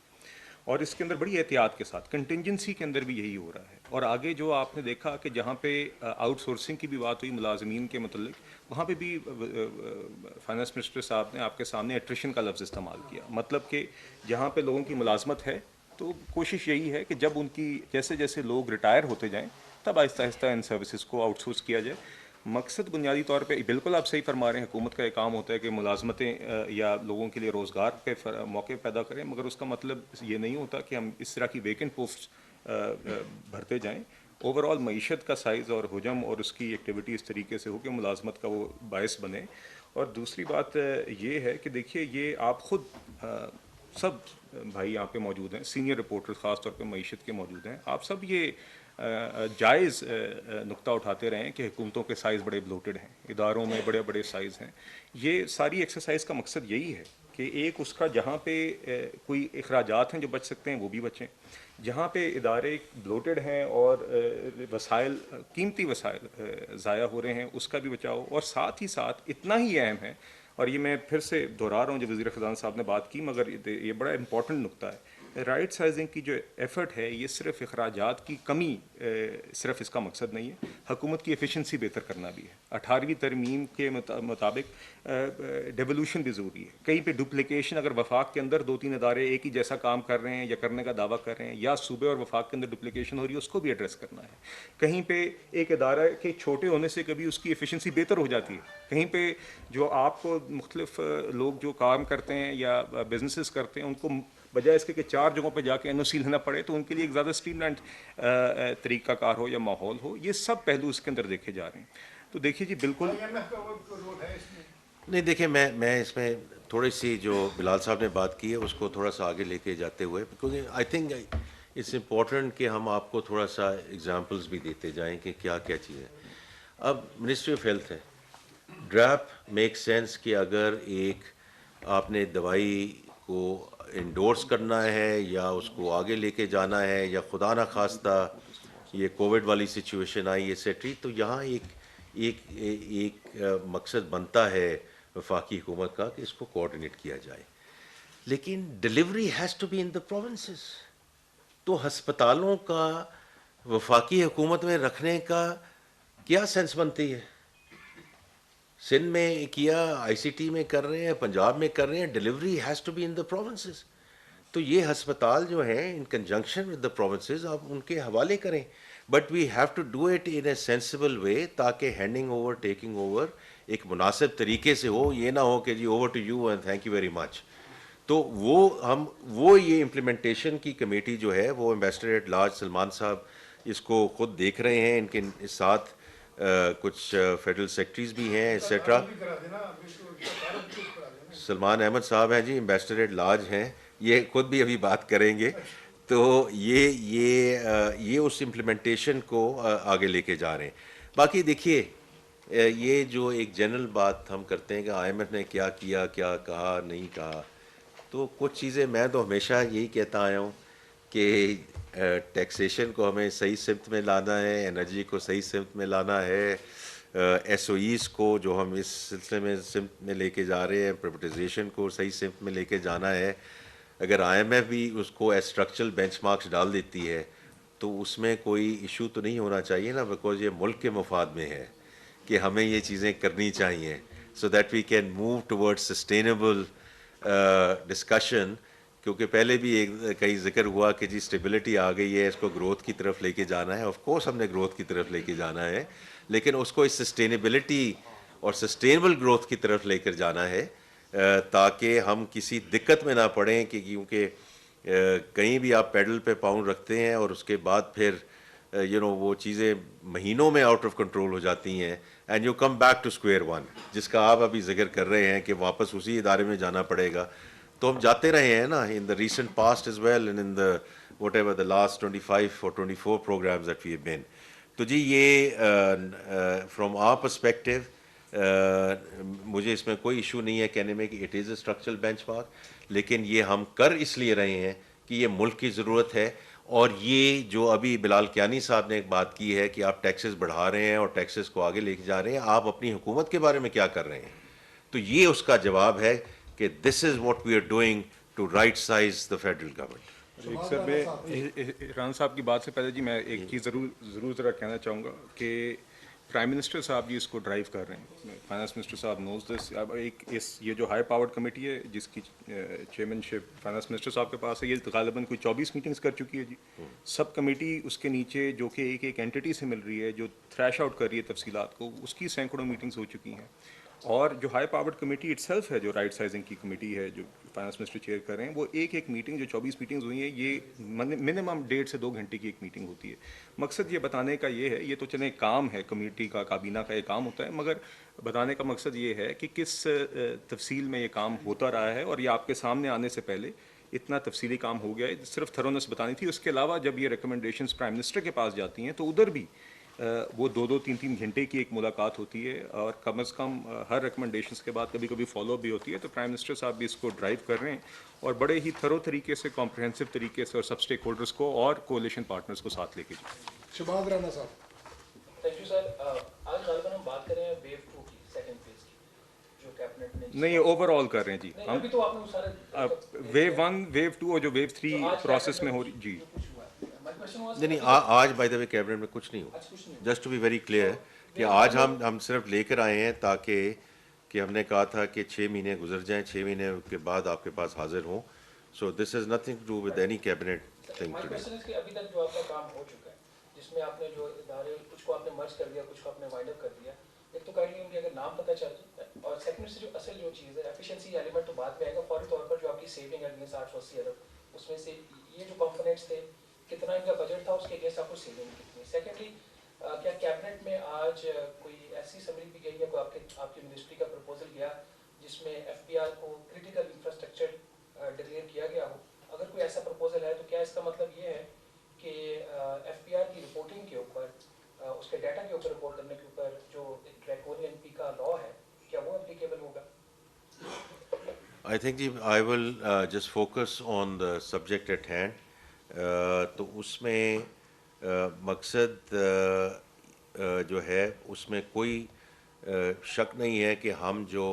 اور اس کے اندر بڑی احتیاط کے ساتھ کنٹینجنسی کے اندر بھی یہی ہو رہا ہے. اور آگے جو آپ نے دیکھا کہ جہاں پہ آؤٹ سورسنگ کی بھی بات ہوئی ملازمین کے متعلق, وہاں پہ بھی فائنانس منسٹر صاحب نے آپ کے سامنے ایٹریشن کا لفظ استعمال کیا, مطلب کہ جہاں پہ لوگوں کی ملازمت ہے تو کوشش یہی ہے کہ جب ان کی جیسے جیسے لوگ ریٹائر ہوتے جائیں تب آہستہ آہستہ ان سروسز کو آؤٹ سورس کیا جائے. مقصد بنیادی طور پہ بالکل آپ صحیح فرما رہے ہیں, حکومت کا یہ کام ہوتا ہے کہ ملازمتیں یا لوگوں کے لیے روزگار کے موقع پیدا کریں, مگر اس کا مطلب یہ نہیں ہوتا کہ ہم اس طرح کی ویکنٹ پوسٹ بھرتے جائیں. اوور آل معیشت کا سائز اور حجم اور اس کی ایکٹیویٹی اس طریقے سے ہو کہ ملازمت کا وہ باعث بنے. اور دوسری بات یہ ہے کہ دیکھیے یہ آپ خود سب بھائی یہاں پہ موجود ہیں, سینئر رپورٹر خاص طور پہ معیشت کے موجود ہیں, آپ سب یہ جائز نقطہ اٹھاتے رہے ہیں کہ حکومتوں کے سائز بڑے بلوٹڈ ہیں, اداروں میں بڑے بڑے سائز ہیں. یہ ساری ایکسرسائز کا مقصد یہی ہے کہ ایک اس کا جہاں پہ کوئی اخراجات ہیں جو بچ سکتے ہیں وہ بھی بچیں, جہاں پہ ادارے بلوٹڈ ہیں اور وسائل قیمتی وسائل ضائع ہو رہے ہیں اس کا بھی بچاؤ. اور ساتھ ہی ساتھ اتنا ہی اہم ہے, اور یہ میں پھر سے دہرا رہا ہوں جو وزیر خزانہ صاحب نے بات کی, مگر یہ بڑا امپورٹنٹ نقطہ ہے, رائٹ سائزنگ کی جو ایفرٹ ہے یہ صرف اخراجات کی کمی صرف اس کا مقصد نہیں ہے, حکومت کی ایفیشنسی بہتر کرنا بھی ہے. 18ویں ترمیم کے مطابق ڈیولوشن بھی ضروری ہے. کہیں پہ ڈپلیکیشن اگر وفاق کے اندر 2-3 ادارے ایک ہی جیسا کام کر رہے ہیں یا کرنے کا دعویٰ کر رہے ہیں, یا صوبے اور وفاق کے اندر ڈپلیکیشن ہو رہی ہے, اس کو بھی ایڈریس کرنا ہے. کہیں پہ ایک ادارہ کے چھوٹے ہونے سے کبھی اس کی ایفیشنسی بہتر ہو جاتی ہے, کہیں پہ جو آپ کو مختلف لوگ جو کام کرتے ہیں یا بزنسز کرتے ہیں ان کو بجائے اس کے کہ 4 جگہوں پہ جا کے این او سی لینا پڑے, تو ان کے لیے ایک زیادہ اسٹریم لائنڈ طریقہ کار ہو یا ماحول ہو. یہ سب پہلو اس کے اندر دیکھے جا رہے ہیں. تو دیکھیے جی بالکل نہیں, دیکھیں میں اس میں تھوڑی سی جو بلال صاحب نے بات کی ہے اس کو تھوڑا سا آگے لے کے جاتے ہوئے, کیونکہ آئی تھنک اٹس امپورٹنٹ کہ ہم آپ کو تھوڑا سا ایگزامپلس بھی دیتے جائیں کہ کیا کیا چیزیں. اب منسٹری آف ہیلتھ ہے, ڈریپ میک سینس کہ اگر ایک آپ نے دوائی کو انڈورس کرنا ہے یا اس کو آگے لے کے جانا ہے, یا خدا نہ خواستہ یہ کووڈ والی سچویشن آئی ایسیٹری, تو یہاں ایک مقصد بنتا ہے وفاقی حکومت کا کہ اس کو کوآرڈینیٹ کیا جائے. لیکن delivery has to be in the provinces. تو ہسپتالوں کا وفاقی حکومت میں رکھنے کا کیا سینس بنتی ہے؟ سندھ میں کیا, آئی سی ٹی میں کر رہے ہیں, پنجاب میں کر رہے ہیں, delivery has to be in the provinces. تو یہ ہسپتال جو ہیں ان کنجنکشن ود دا پروونسز آپ ان کے حوالے کریں, but we have to do it in a sensible way تاکہ ہینڈنگ اوور ٹیکنگ اوور ایک مناسب طریقے سے ہو. یہ نہ ہو کہ جی over to you and thank you very much. تو وہ یہ امپلیمنٹیشن کی کمیٹی جو ہے وہ ایمبیسڈر ایٹ لارج سلمان صاحب اس کو خود دیکھ رہے ہیں, ان کے ساتھ کچھ فیڈرل سیکرٹریز بھی ہیں ایٹسیٹرا. سلمان احمد صاحب ہیں جی, ایمبیسڈر ایٹ لارج ہیں, یہ خود بھی ابھی بات کریں گے. تو یہ اس امپلیمنٹیشن کو آگے لے کے جا رہے ہیں. باقی دیکھیے یہ جو ایک جنرل بات ہم کرتے ہیں کہ آئی ایم ایف نے کیا کیا, کیا کہا, نہیں کہا, تو کچھ چیزیں میں تو ہمیشہ یہی کہتا آیا ہوں کہ ٹیکسیشن کو ہمیں صحیح سمت میں لانا ہے, انرجی کو صحیح سمت میں لانا ہے, ایس او ایز کو جو ہم اس سلسلے میں سمت میں لے کے جا رہے ہیں, پرائیویٹائزیشن کو صحیح سمت میں لے کے جانا ہے. اگر آئی ایم ایف بھی اس کو اسٹرکچرل بینچ مارکس ڈال دیتی ہے تو اس میں کوئی ایشو تو نہیں ہونا چاہیے نا, بیکاز یہ ملک کے مفاد میں ہے کہ ہمیں یہ چیزیں کرنی چاہیے, so that we can move toward sustainable discussion. کیونکہ پہلے بھی کئی ذکر ہوا کہ جی اسٹیبلٹی آ گئی ہے, اس کو گروتھ کی طرف لے کے جانا ہے. آف کورس ہم نے گروتھ کی طرف لے کے جانا ہے, لیکن اس کو اس سسٹینیبلٹی اور سسٹینیبل گروتھ کی طرف لے کر جانا ہے تاکہ ہم کسی دقت میں نہ پڑیں. کہ کیونکہ کہیں بھی آپ پیڈل پہ پاؤں رکھتے ہیں اور اس کے بعد پھر وہ چیزیں مہینوں میں آؤٹ آف کنٹرول ہو جاتی ہیں, and you come back to square one, جس کا آپ ابھی ذکر کر رہے ہیں کہ واپس اسی ادارے میں جانا پڑے گا. تو ہم جاتے رہے ہیں نا in the recent past as well and in the whatever the last 25 or 24 programs that we have been. تو جی یہ فرام آر پرسپیکٹیو مجھے اس میں کوئی ایشو نہیں ہے کہنے میں کہ it is a structural bench mark, لیکن یہ ہم کر اس لیے رہے ہیں کہ یہ ملک کی ضرورت ہے. اور یہ جو ابھی بلال کیانی صاحب نے ایک بات کی ہے کہ آپ ٹیکسز بڑھا رہے ہیں اور ٹیکسز کو آگے لے کے جا رہے ہیں, آپ اپنی حکومت کے بارے میں کیا کر رہے ہیں؟ تو یہ اس کا جواب ہے کہ this is what we are doing to right size the federal government. ایک سر میں عمران صاحب کی بات سے پہلے جی میں ایک چیز ضرور ذرا کہنا چاہوں گا کہ پرائم منسٹر صاحب جی اس کو ڈرائیو کر رہے ہیں. فائنانس منسٹر صاحب نوز دس. اب یہ جو ہائی پاورڈ کمیٹی ہے جس کی چیئرمین شپ فائنانس منسٹر صاحب کے پاس ہے, یہ غالباً کوئی 24 میٹنگز کر چکی ہے جی. سب کمیٹی اس کے نیچے جو کہ ایک اینٹی سے مل رہی ہے, جو تھریش آؤٹ کر رہی ہے تفصیلات کو, اس کی سینکڑوں میٹنگز ہو چکی ہیں. اور جو high powered committee it self ہے, جو رائٹ سائزنگ کی کمیٹی ہے جو فائنانس منسٹر چیئر کر رہے ہیں, وہ ایک میٹنگ جو 24 میٹنگز ہوئی ہیں, یہ منیمم 1.5 سے 2 گھنٹے کی ایک میٹنگ ہوتی ہے. مقصد یہ بتانے کا یہ ہے, یہ تو چلیں کام ہے کمیٹی کا, کابینہ کا یہ کام ہوتا ہے, مگر بتانے کا مقصد یہ ہے کہ کس تفصیل میں یہ کام ہوتا رہا ہے, اور یہ آپ کے سامنے آنے سے پہلے اتنا تفصیلی کام ہو گیا ہے. صرف تھرونس بتانی تھی. اس کے علاوہ جب یہ ریکمنڈیشنز پرائم منسٹر کے پاس جاتی ہیں تو ادھر بھی وہ 2-3 گھنٹے کی ایک ملاقات ہوتی ہے, اور کم از کم ہر ریکمنڈیشنز کے بعد کبھی فالو اپ بھی ہوتی ہے. تو پرائم منسٹر صاحب بھی اس کو ڈرائیو کر رہے ہیں, اور بڑے ہی تھرو طریقے سے, کمپریہنسو طریقے سے, اور سب اسٹیک ہولڈرس کو اور کولیشن پارٹنرز کو ساتھ لے کے شہباز رانا صاحب. Thank you sir. آج غالباً ہم بات کر رہے ہیں ویو 2 کی, سیکنڈ فیز کی, جو کیبنٹ نے نہیں اوور آل کر رہے ہیں جی. ہم ابھی تو آپ نے سارے ویو 1, ویو 2 اور جو ویو 3 پروسیس میں ہو رہی جی. نہیں آج بائی دا وے کیبنٹ میں کچھ نہیں ہو. Just to be very clear کہ آج ہم صرف لے کر آئے ہیں تاکہ کہ ہم نے کہا تھا کہ 6 مہینے گزر جائیں, 6 مہینے کے بعد آپ کے پاس حاضر ہوں. So this is nothing to do with any cabinet thing today. ابھی تک جو آپ کا کام ہو چکا ہے, جس میں آپ نے جو ادارے کچھ کو آپ نے مرج کر دیا, کچھ کو آپ نے وائنڈ اپ کر دیا, ایک تو کائنڈلی ان کے اگر نام پتہ چل جائے, اور سیکنڈ سے جو اصل جو چیز ہے ایفیشنسی ایلیمنٹ تو بعد میں آئے گا. فوری طور پر جو آپ کی سیونگ ہے 880 ارب, اس میں سے یہ جو کمپوننٹس تھے, کتنا ان کا بجٹ تھا, اس کے اگینسٹ آپ کو سیونگ کتنی. سیکنڈلی کیا کیبنٹ میں آج کوئی ایسی سمری بھی گئی ہے, کوئی آپ کی منسٹری کا پرپوزل گیا جس میں ایف پی آر کو کریٹیکل انفراسٹرکچر ڈکلیئر کیا گیا ہو؟ اگر کوئی ایسا پرپوزل ہے تو کیا اس کا مطلب یہ ہے کہ ایف پی آر کی رپورٹنگ کے اوپر, اس کے ڈیٹا کے اوپر رپورٹ کرنے کے اوپر جو ڈریکونین پی کا لا ہے, کیا وہ اپلیکیبل ہوگا؟ I think I will just focus on the subject at hand. تو اس میں مقصد جو ہے اس میں کوئی شک نہیں ہے کہ ہم جو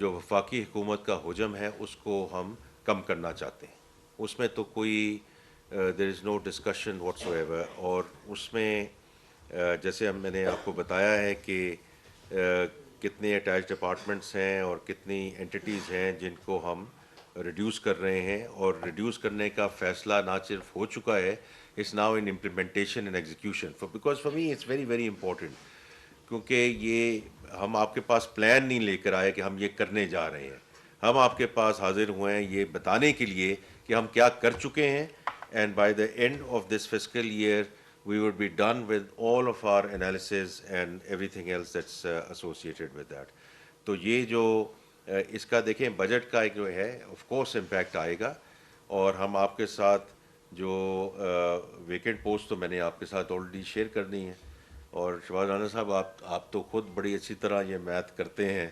وفاقی حکومت کا حجم ہے اس کو ہم کم کرنا چاہتے ہیں. اس میں تو کوئی دیر از نو ڈسکشن واٹس ایور. اور اس میں جیسے میں نے آپ کو بتایا ہے کہ کتنے اٹیچ ڈپارٹمنٹس ہیں اور کتنی انٹیٹیز ہیں جن کو ہم ریڈیوس کر رہے ہیں, اور ریڈیوس کرنے کا فیصلہ نہ صرف ہو چکا ہے, it's now in implementation and execution. Because for me it's very very important, کیونکہ یہ ہم آپ کے پاس پلان نہیں لے کر آئے کہ ہم یہ کرنے جا رہے ہیں. ہم آپ کے پاس حاضر ہوئے ہیں یہ بتانے کے لیے کہ ہم کیا کر چکے ہیں, and by the end of this fiscal year we would be done with all of our analysis and everything else that's associated with that. تو یہ جو اس کا دیکھیں بجٹ کا ایک جو ہے آف کورس امپیکٹ آئے گا, اور ہم آپ کے ساتھ جو ویکینٹ پوسٹ تو میں نے آپ کے ساتھ آلریڈی شیئر کر دی ہیں. اور شہباز رانا صاحب آپ تو خود بڑی اچھی طرح یہ میتھ کرتے ہیں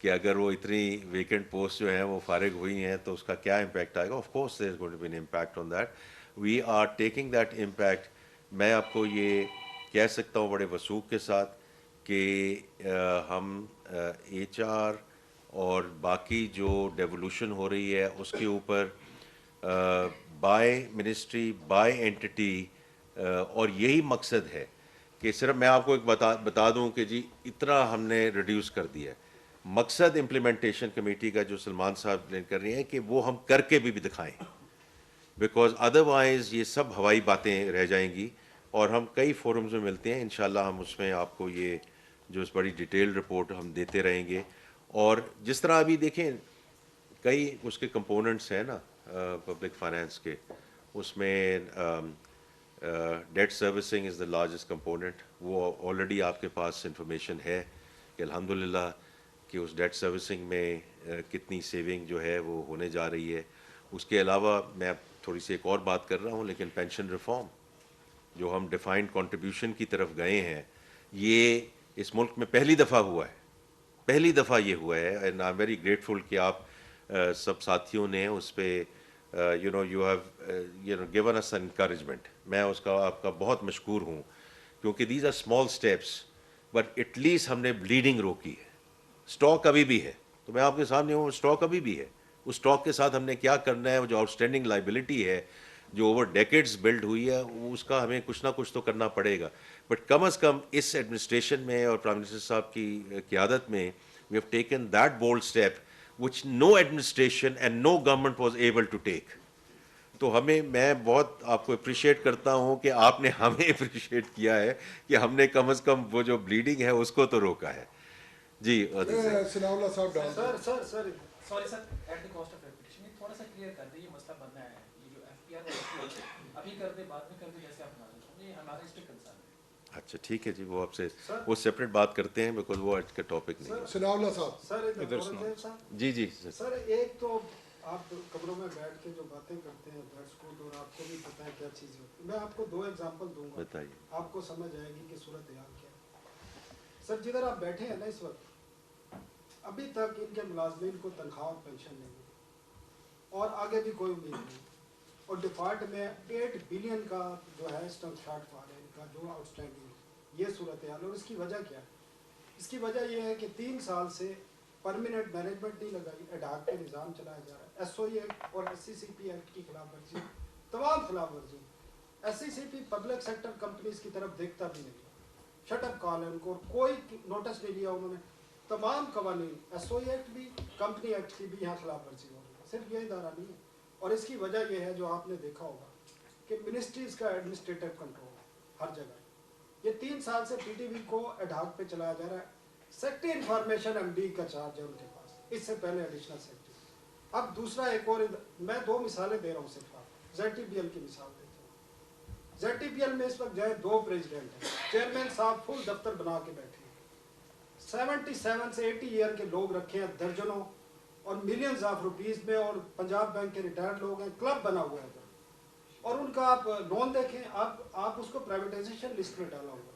کہ اگر وہ اتنی ویکینٹ پوسٹ جو ہیں وہ فارغ ہوئی ہیں تو اس کا کیا امپیکٹ آئے گا. Of course there is going to be an impact on that. We are taking that impact. میں آپ کو یہ کہہ سکتا ہوں بڑے وثوق کے ساتھ کہ ہم ایچ آر اور باقی جو ڈیولوشن ہو رہی ہے اس کے اوپر بائی منسٹری بائی اینٹی, اور یہی مقصد ہے کہ صرف میں آپ کو ایک بتا دوں کہ جی اتنا ہم نے ریڈیوس کر دیا ہے. مقصد امپلیمنٹیشن کمیٹی کا جو سلمان صاحب نے کر رہی ہیں کہ وہ ہم کر کے بھی دکھائیں, بیکاز ادروائز یہ سب ہوائی باتیں رہ جائیں گی. اور ہم کئی فورمز میں ملتے ہیں, انشاءاللہ ہم اس میں آپ کو یہ جو اس بڑی ڈیٹیل رپورٹ ہم دیتے رہیں گے. اور جس طرح ابھی دیکھیں کئی اس کے کمپوننٹس ہیں نا پبلک فائنینس کے, اس میں date servicing is the largest component. وہ آلریڈی آپ کے پاس انفارمیشن ہے کہ الحمدللہ کہ اس ڈیٹ سروسنگ میں کتنی سیونگ جو ہے وہ ہونے جا رہی ہے. اس کے علاوہ میں اب تھوڑی سی ایک اور بات کر رہا ہوں, لیکن پینشن ریفارم جو ہم ڈیفائنڈ کنٹریبیوشن کی طرف گئے ہیں, یہ اس ملک میں پہلی دفعہ ہوا ہے, پہلی دفعہ یہ ہوا ہے. And I am very grateful کہ آپ سب ساتھیوں نے اس پہ you have given us encouragement. میں اس کا آپ کا بہت مشکور ہوں, کیونکہ these are small steps but at least ہم نے بلیڈنگ روکی ہے. اسٹاک ابھی بھی ہے, تو میں آپ کے سامنے ہوں, اسٹاک ابھی بھی ہے. اس اسٹاک کے ساتھ ہم نے کیا کرنا ہے, وہ جو آؤٹ اسٹینڈنگ لائبلٹی ہے جو اوور ڈیکیڈز بلڈ ہوئی ہے اس کا ہمیں کچھ نہ کچھ تو کرنا پڑے گا. But come is come us administration میں اور پرائم منسٹر صاحب کی قیادت میں we have taken that bold step which no administration and no government was able to take. تو میں بہت آپ کو اپریشیٹ کرتا ہوں کہ آپ نے ہمیں اپریشیٹ کیا ہے کہ ہم نے کم از کم وہ جو بلیڈنگ ہے اس کو تو روکا ہے. جی ثناء اللہ صاحب ڈال sir sorry sir at the cost of repetition یہ تھوڑا سا کلیئر کر دیں یہ مسئلہ بننا ہے یہ جو ایف پی آر ابھی کر دیں بعد میں کر دیں جیسے آپ یہ ہمارا اس پہ کنسرن ہے. اچھا ٹھیک ہے جی وہ آپ سے وہ سیپریٹ بات کرتے ہیں بیکاز وہ آج کا ٹاپک نہیں ہے. ثناء اللہ صاحب. ادھر جی جی سر ایک تو آپ کمروں میں بیٹھ کے جو باتیں کرتے ہیں بیٹھ اسکول اور آپ کو بھی پتہ ہے کیا چیزیں ہوتی ہیں. میں آپ کو 2 ایگزامپل دوں گا, بتائیے. آپ کو سمجھ آئے گی کہ صورتحال کیا ہے. سر جدھر آپ بیٹھے ہیں نا اس وقت ابھی تک ان کے ملازمین کو تنخواہ اور پینشن نہیں ہے اور آگے بھی کوئی امید نہیں. اور ڈیفالٹ میں 8 بلین کا جو ہے اسٹمپ شارٹ فال ہے ان کا جو آؤٹ اسٹینڈنگ ہے. یہ صورتحال. اور اس کی وجہ کیا ہے؟ اس کی وجہ یہ ہے کہ 3 سال سے پرماننٹ مینجمنٹ نہیں لگائی, ایڈاک پہ نظام چلایا جا رہا ہے. ایس او ای ایکٹ اور ایس سی سی پی ایکٹ کی خلاف ورزی, تمام خلاف ورزی. ایس سی سی پی پبلک سیکٹر کمپنیز کی طرف دیکھتا بھی نہیں, شٹ اپ کال ہے ان کو, کوئی نوٹس نہیں لیا انہوں نے. تمام قوانین ایس او ای ایکٹ بھی کمپنی ایکٹ کی بھی یہاں خلاف ورزی ہو رہی ہے. صرف یہ ادارہ نہیں ہے. اور اس کی وجہ یہ ہے جو آپ نے دیکھا ہوگا کہ منسٹریز کا ایڈمنسٹریٹو کنٹرول ہر جگہ. یہ 3 سال سے پی ٹی وی کو ایڈاک پہ چلایا جا رہا ہے. سیکٹری انفارمیشن ایم ڈی کا چارج ہے ان کے پاس, اس سے پہلے ایڈیشنل سیکٹری. اب دوسرا ایک اور میں 2 مثالیں دے رہا ہوں صرف. آپ زیڈ ٹی پی ایل کی مثال دیتا ہوں. زیڈ ٹی پی ایل میں اس وقت جو ہے 2 پریزیڈنٹ ہیں. چیئرمین صاحب فل دفتر بنا کے بیٹھے ہیں. 77 سے 80 ایئر کے لوگ رکھے ہیں درجنوں اور ملینز آف روپیز میں, اور پنجاب بینک کے ریٹائرڈ لوگ ہیں. کلب بنا ہوا ہے اور ان کا آپ لون دیکھیں, آپ اس کو پرائیویٹائزیشن لسٹ میں ڈالا ہوا ہے.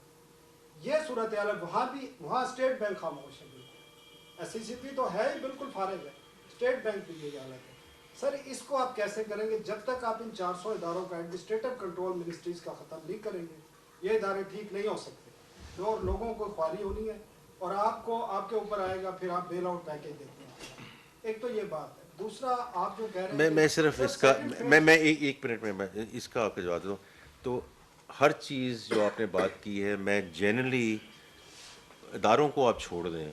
یہ صورتحال ہے. وہاں بھی وہاں اسٹیٹ بینک خاموش ہے بالکل. ایس سی سی پی تو ہے ہی بالکل فارغ ہے, اسٹیٹ بینک بھی یہی حالت ہے. سر اس کو آپ کیسے کریں گے جب تک آپ ان 400 اداروں کا ایڈمنسٹریٹو کنٹرول منسٹریز کا ختم نہیں کریں گے. یہ ادارے ٹھیک نہیں ہو سکتے اور لوگوں کو خواری ہونی ہے اور آپ کو آپ کے اوپر آئے گا پھر آپ بیل آؤٹ پیکیج دیتے ہیں. ایک تو یہ بات ہے. دوسرا آپ جو کہہ رہے ہیں میں صرف اس کا میں ایک منٹ میں اس کا آپ کا جواب دوں. تو ہر چیز جو آپ نے بات کی ہے میں جنرلی اداروں کو آپ چھوڑ دیں.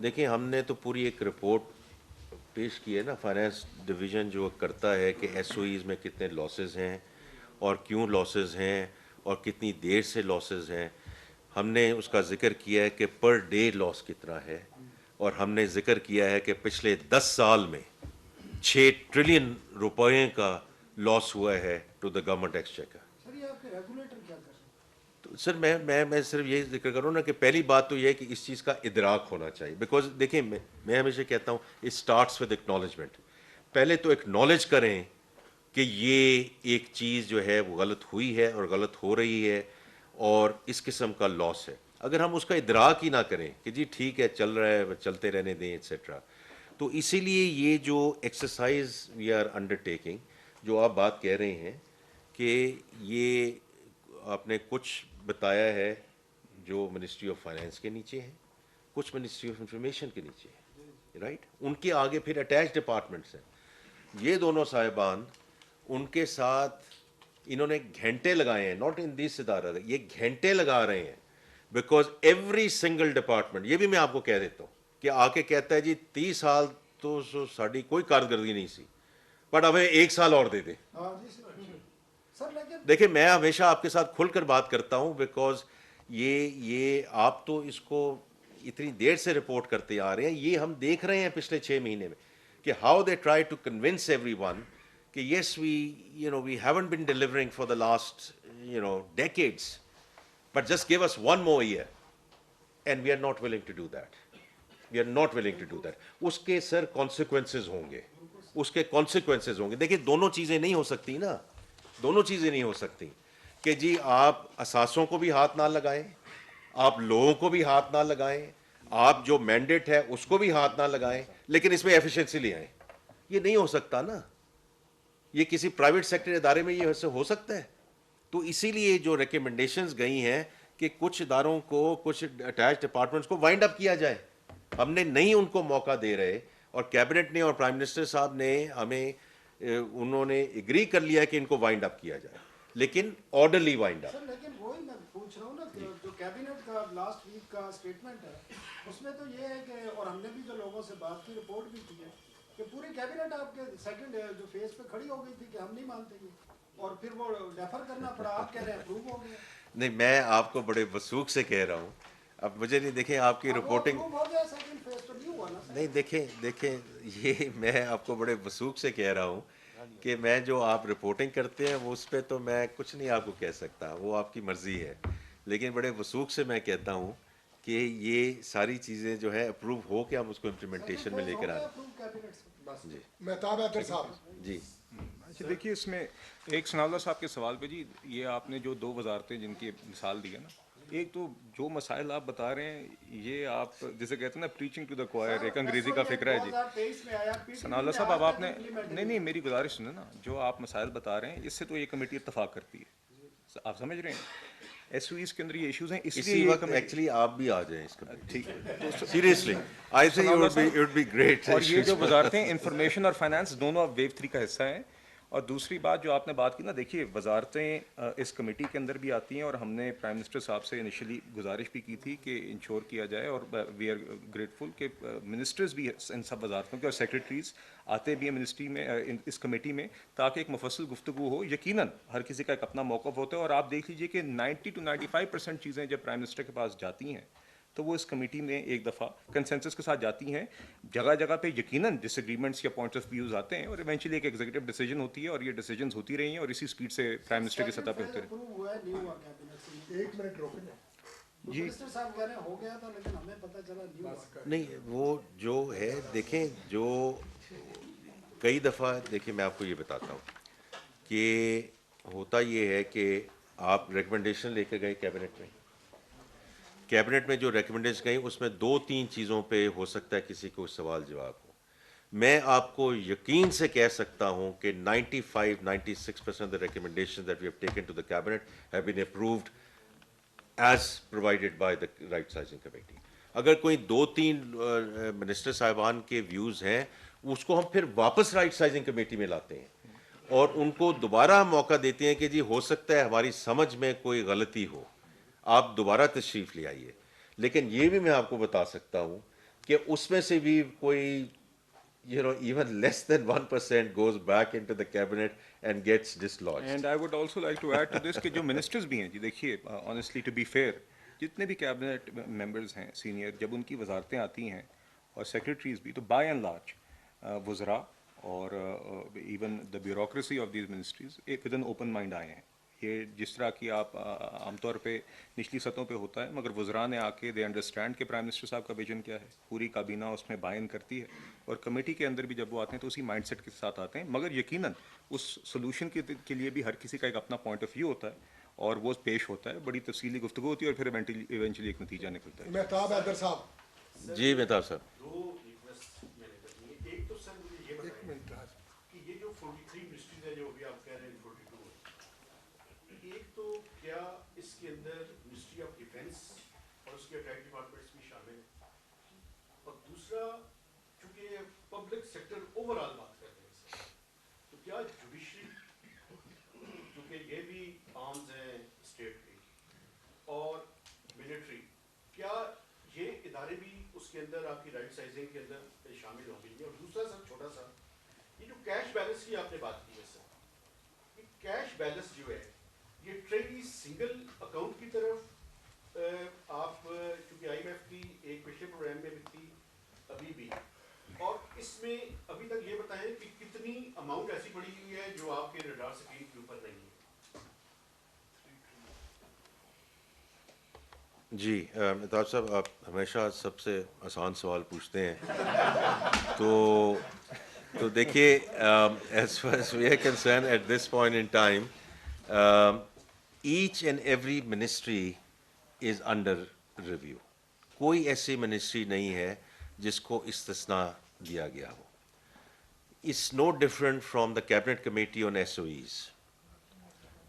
دیکھیں ہم نے تو پوری ایک رپورٹ پیش کی ہے نا, فائنانس ڈویژن جو کرتا ہے کہ ایس او ایز میں کتنے لاسز ہیں اور کیوں لاسز ہیں اور کتنی دیر سے لاسز ہیں. ہم نے اس کا ذکر کیا ہے کہ پر ڈے لاس کتنا ہے, اور ہم نے ذکر کیا ہے کہ پچھلے 10 سال میں 6 ٹریلین روپے کا لاس ہوا ہے ٹو دا گورنمنٹ ایکسچیکر. سر یہ آپ کے ریگولیٹر کیا کر رہے ہیں؟ تو سر میں صرف یہ ذکر کروں نا کہ پہلی بات تو یہ ہے کہ اس چیز کا ادراک ہونا چاہیے. بیکاز دیکھیں میں ہمیشہ کہتا ہوں اٹ اسٹارٹس ود اکنالجمنٹ. پہلے تو اکنالج کریں کہ یہ ایک چیز جو ہے وہ غلط ہوئی ہے اور غلط ہو رہی ہے اور اس قسم کا لاس ہے. اگر ہم اس کا ادراک ہی نہ کریں کہ جی ٹھیک ہے چل رہا ہے چلتے رہنے دیں ایٹسیٹرا, تو اسی لیے یہ جو exercise we are undertaking جو آپ بات کہہ رہے ہیں کہ یہ آپ نے کچھ بتایا ہے جو منسٹری آف فائنینس کے نیچے ہیں, کچھ منسٹری آف انفارمیشن کے نیچے ہیں, رائٹ. ان کے آگے پھر اٹیچ ڈپارٹمنٹس ہیں. یہ دونوں صاحبان ان کے ساتھ انہوں نے گھنٹے لگائے ہیں, ناٹ ان دیس ادارہ, یہ گھنٹے لگا رہے ہیں بیکاز ایوری سنگل ڈپارٹمنٹ. یہ بھی میں آپ کو کہہ دیتا ہوں کہ آ کے کہتا ہے جی 30 سال تو ساری کوئی کارکردگی نہیں سی بٹ ہمیں 1 سال اور دے دیں. ہاں جی سر لیکن دیکھیں میں ہمیشہ آپ کے ساتھ کھل کر بات کرتا ہوں بیکاز یہ آپ تو اس کو اتنی دیر سے رپورٹ کرتے آ رہے ہیں. یہ ہم دیکھ رہے ہیں پچھلے 6 مہینے میں کہ how they try to convince everyone کہ yes we haven't been delivering for the last decades but just give us 1 more year and we are not willing to do that. We are not willing to do that. اس کے سر consequences ہوں گے, اس کے consequences ہوں گے. دیکھیں دونوں چیزیں نہیں ہو سکتی نا, دونوں چیزیں نہیں ہو سکتی کہ جی آپ اثاثوں کو بھی ہاتھ نہ لگائیں, آپ لوگوں کو بھی ہاتھ نہ لگائیں, آپ جو مینڈیٹ ہے اس کو بھی ہاتھ نہ لگائیں لیکن اس میں ایفیشنسی لے آئیں. یہ نہیں ہو سکتا نا. یہ کسی پرائیویٹ سیکٹر ادارے میں یہ ایسے ہو سکتا ہے. تو اسی لیے جو ریکمنڈیشنز گئی ہیں کہ کچھ اداروں کو, کچھ اٹیچ ڈپارٹمنٹس کو وائنڈ اپ کیا جائے. ہم نے نہیں ان کو موقع دے رہے, اور کیبنٹ نے اور پرائم منسٹر صاحب نے ہمیں انہوں نے ایگری کر لیا ہے کہ ان کو وائنڈ اپ کیا جائے, لیکن آرڈرلی وائنڈ اپ. سر لیکن وہی میں پوچھ رہا ہوں نا کہ جو کیبنٹ کا لاسٹ ویک کا اسٹیٹمنٹ ہے اس میں تو یہ ہے کہ, اور ہم نے بھی جو لوگوں سے بات کی, رپورٹ بھی کی ہے کہ پوری کیبنٹ آپ کے سیکنڈ جو فیز پہ کھڑی ہو گئی تھی کہ ہم نہیں مانتے یہ, اور پھر وہ ڈیفر کرنا پڑا. آپ کہہ رہے ہیں اپروو ہو گیا. نہیں, میں آپ کو بڑے وثوق سے کہہ رہا ہوں, اب مجھے نہیں, دیکھیں آپ کی رپورٹنگ, اپروو ہو گیا, سیکنڈ فیز تو نہیں ہوا نا. نہیں دیکھیں یہ میں آپ کو بڑے وثوق سے کہہ رہا ہوں کہ میں جو آپ رپورٹنگ کرتے ہیں وہ اس پہ تو میں کچھ نہیں آپ کو کہہ سکتا, وہ آپ کی مرضی ہے, لیکن بڑے وثوق سے میں کہتا ہوں کہ یہ ساری چیزیں جو ہے اپروو ہو کے ہم اس کو امپلیمنٹیشن میں لے کر آ رہے ہیں. جی مہتاب حیدر صاحب. جی اچھا دیکھیے, اس میں ایک ثناء اللہ صاحب کے سوال پہ جی, یہ آپ نے جو 2 وزارتیں جن کی مثال دی ہے نا, ایک تو جو مسائل آپ بتا رہے ہیں یہ آپ جیسے کہتے ہیں نا پریچنگ ٹو دا کوائر, ایک انگریزی کا فکرہ ہے جی. ثناء اللہ صاحب اب آپ نے, نہیں میری گزارش سنیں نا, جو آپ مسائل بتا رہے ہیں اس سے تو یہ کمیٹی اتفاق کرتی ہے, آپ سمجھ رہے ہیں ایس او ایز کے اندر یہ ایشوز ہیں, اس لیے اسی یہ وقت کمیٹی, ایکچولی آپ بھی آ جائیں اس کا, ٹھیک ہے, seriously I think it would be great. اور یہ جو وزارتیں انفارمیشن اور فائنانس دونوں اب ویو 3 کا حصہ ہیں. اور دوسری بات جو آپ نے بات کی نا, دیکھیے وزارتیں اس کمیٹی کے اندر بھی آتی ہیں, اور ہم نے پرائم منسٹر صاحب سے انیشلی گزارش بھی کی تھی کہ انشور کیا جائے, اور وی آر گریٹفل کہ منسٹرز بھی ان سب وزارتوں کے اور سیکریٹریز آتے بھی ہیں منسٹری میں, اس کمیٹی میں, تاکہ ایک مفصل گفتگو ہو. یقیناً ہر کسی کا ایک اپنا موقف ہوتا ہے, اور آپ دیکھ لیجیے کہ 90 to 95% چیزیں جب پرائم منسٹر کے پاس جاتی ہیں تو وہ اس کمیٹی میں ایک دفعہ کنسنسس کے ساتھ جاتی ہیں. جگہ جگہ پہ یقیناً ڈس ایگریمنٹس یا پوائنٹس آف ویوز آتے ہیں, اور ایونچولی ایک ایگزیکٹو ڈیسیجن ہوتی ہے, اور یہ ڈیسیجنز ہوتی رہی ہیں, اور اسی سپیڈ سے پرائم منسٹر کی سطح پہ ہوتے رہے. اپروو ہوا ہے, نہیں ہوا کیبنٹ سے. 1 منٹ روکیں. منسٹر صاحب کہہ رہے ہیں ہو گیا تھا, لیکن ہمیں پتہ چلا نہیں ہوا. نہیں, وہ جو ہے دیکھیں, جو کئی دفعہ دیکھیں میں آپ کو یہ بتاتا ہوں کہ ہوتا یہ ہے کہ آپ ریکمنڈیشن لے کے گئے کیبنٹ میں جو ریکمنڈیشن گئی اس میں 2-3 چیزوں پہ ہو سکتا ہے کسی کو سوال جواب ہو. میں آپ کو یقین سے کہہ سکتا ہوں کہ 95-96% of the recommendations that we have taken to the cabinet have been approved as provided by the right sizing committee. اگر کوئی 2-3 منسٹر صاحبان کے ویوز ہیں اس کو ہم پھر واپس رائٹ سائزنگ کمیٹی میں لاتے ہیں اور ان کو دوبارہ موقع دیتے ہیں کہ جی ہو سکتا ہے ہماری سمجھ میں کوئی غلطی ہو, آپ دوبارہ تشریف لے آئیے. لیکن یہ بھی میں آپ کو بتا سکتا ہوں کہ اس میں سے بھی کوئی even less than 1% goes back into the cabinet and gets dislodged. And I would also like to add to this کہ جو منسٹرز بھی ہیں جی, دیکھیے honestly to be fair, جتنے بھی کیبنٹ ممبرز ہیں سینئر, جب ان کی وزارتیں آتی ہیں اور سیکریٹریز بھی, تو بائی اینڈ لارج وزراء اور even the bureaucracy of these ministries ایک ود این اوپن مائنڈ آئے ہیں. یہ جس طرح کی آپ عام طور پہ نچلی سطحوں پہ ہوتا ہے, مگر وزراء نے آ کے دے انڈرسٹینڈ کہ پرائم منسٹر صاحب کا ویژن کیا ہے, پوری کابینہ اس میں بائن کرتی ہے, اور کمیٹی کے اندر بھی جب وہ آتے ہیں تو اسی مائنڈ سیٹ کے ساتھ آتے ہیں. مگر یقیناً اس سولوشن کے لیے بھی ہر کسی کا ایک اپنا پوائنٹ آف ویو ہوتا ہے, اور وہ پیش ہوتا ہے, بڑی تفصیلی گفتگو ہوتی ہے, اور پھر ایونچولی ایک نتیجہ نکلتا ہے. مہتاب حیدر صاحب. جی مہتاب صاحب. ایک تو سر مجھے یہ بتائیں کہ یہ جو 43 منسٹریز ہیں جو ابھی آپ کہہ رہے ہیں 42, ایک تو کیا اس کے اندر منسٹری آف ڈیفینس اور اس کے اٹیک ڈپارٹمنٹس بھی شامل ہیں, اور دوسرا چونکہ پبلک سیکٹر اوور آل بات کر رہے ہیں تو کیا جوڈیشری, کیونکہ یہ بھی آرمز ہیں اسٹیٹ کے, اور ملٹری, کیا یہ ادارے بھی اس کے اندر آپ کی رائٹ سائزنگ کے اندر شامل ہوں گے؟ اور دوسرا سر چھوٹا سا, یہ جو کیش بیلنس کی آپ نے بات کی ہے سر, یہ کیش بیلنس جو ہے یہ ٹریڈی سنگل اکاؤنٹ کی طرف آپ, چونکہ آئی ایم ایف کی ایک پچھلے پروگرام میں بھی تھی ابھی بھی, اور اس میں ابھی تک یہ بتائیں کہ کتنی اماؤنٹ ایسی پڑی ہوئی ہے جو آپ کے ریڈار اسکرین کے اوپر نہیں ہے؟ جی مہتاب صاحب, آپ ہمیشہ سب سے آسان سوال پوچھتے ہیں. تو دیکھیے, as far as we are concern at this point in time, each and every ministry is under review. کوئی ایسی منسٹری نہیں ہے جس کو استثناء دیا گیا ہو. It's no different from the cabinet committee on S O Es.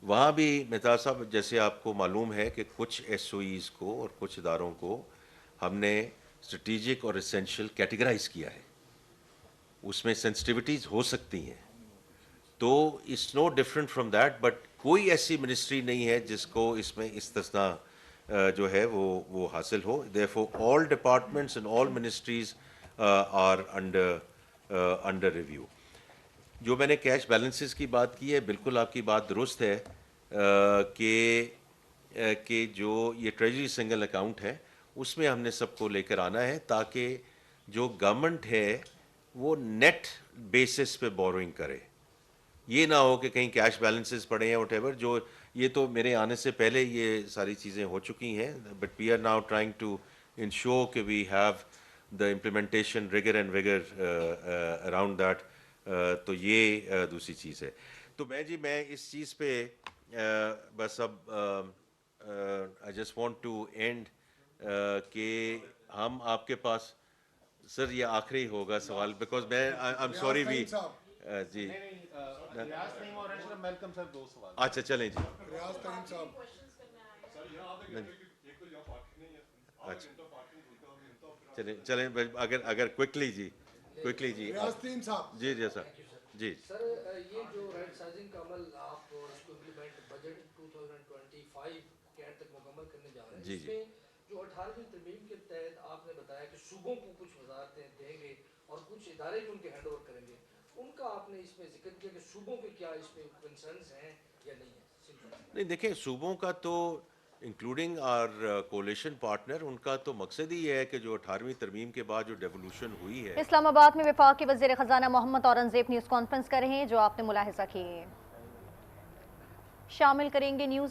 وہاں بھی مہتاب صاحب جیسے آپ کو معلوم ہے کہ کچھ ایس او ایز کو اور کچھ اداروں کو ہم نے اسٹریٹجک اور اسینشل کیٹیگرائز کیا ہے. اس میں سینسٹیوٹیز ہو سکتی ہیں, تو it's no different from that, but کوئی ایسی منسٹری نہیں ہے جس کو اس میں استثناء جو ہے وہ حاصل ہو. therefore all departments and all ministries are under review. جو میں نے کیش بیلنسز کی بات کی ہے, بالکل آپ کی بات درست ہے کہ جو یہ ٹریجری سنگل اکاؤنٹ ہے اس میں ہم نے سب کو لے کر آنا ہے تاکہ جو گورنمنٹ ہے وہ نیٹ بیسس پہ بوروئنگ کرے. یہ نہ ہو کہ کہیں کیش بیلنسز پڑے ہیں وٹ ایور, جو یہ تو میرے آنے سے پہلے یہ ساری چیزیں ہو چکی ہیں, but we are now trying to ensure کہ we have the implementation rigour and vigour around that. تو یہ دوسری چیز ہے. تو میں اس چیز پہ بس اب I just want to end کہ ہم آپ کے پاس سر یہ آخری ہوگا سوال, بیکاز میں آئی ایم سوری وی جی اچھا چلیں جی ریاض کریم صاحب. اچھا چلیں اگر کوئکلی جی ریاض کریم صاحب. جی جی سر جی. سر یہ جو رائٹ سائزنگ کا عمل آپ اس کو امپلیمنٹ بجٹ 2025 کے اینڈ تک مکمل کرنے جا رہے ہیں, اس میں جو 18ویں ترمیم کے تحت آپ نے بتایا کہ صوبوں کو کچھ وزارتیں دیں گے اور کچھ ادارے بھی ان کے ہینڈ اوور کریں گے, ان کا آپ نے اس میں ذکر کیا کہ صوبوں کے کیا اس میں کنسرنز ہیں یا نہیں ہیں؟ نہیں دیکھیں, صوبوں کا تو انکلوڈنگ آر کولیشن پارٹنر, ان کا تو مقصد ہی ہے کہ جو 18ویں ترمیم کے بعد جو ڈیولوشن ہوئی ہے. اسلام آباد میں وفاق کے وزیر خزانہ محمد اورنگزیب نیوز کانفرنس کر رہے ہیں, جو آپ نے ملاحظہ کی. شامل کریں گے نیوز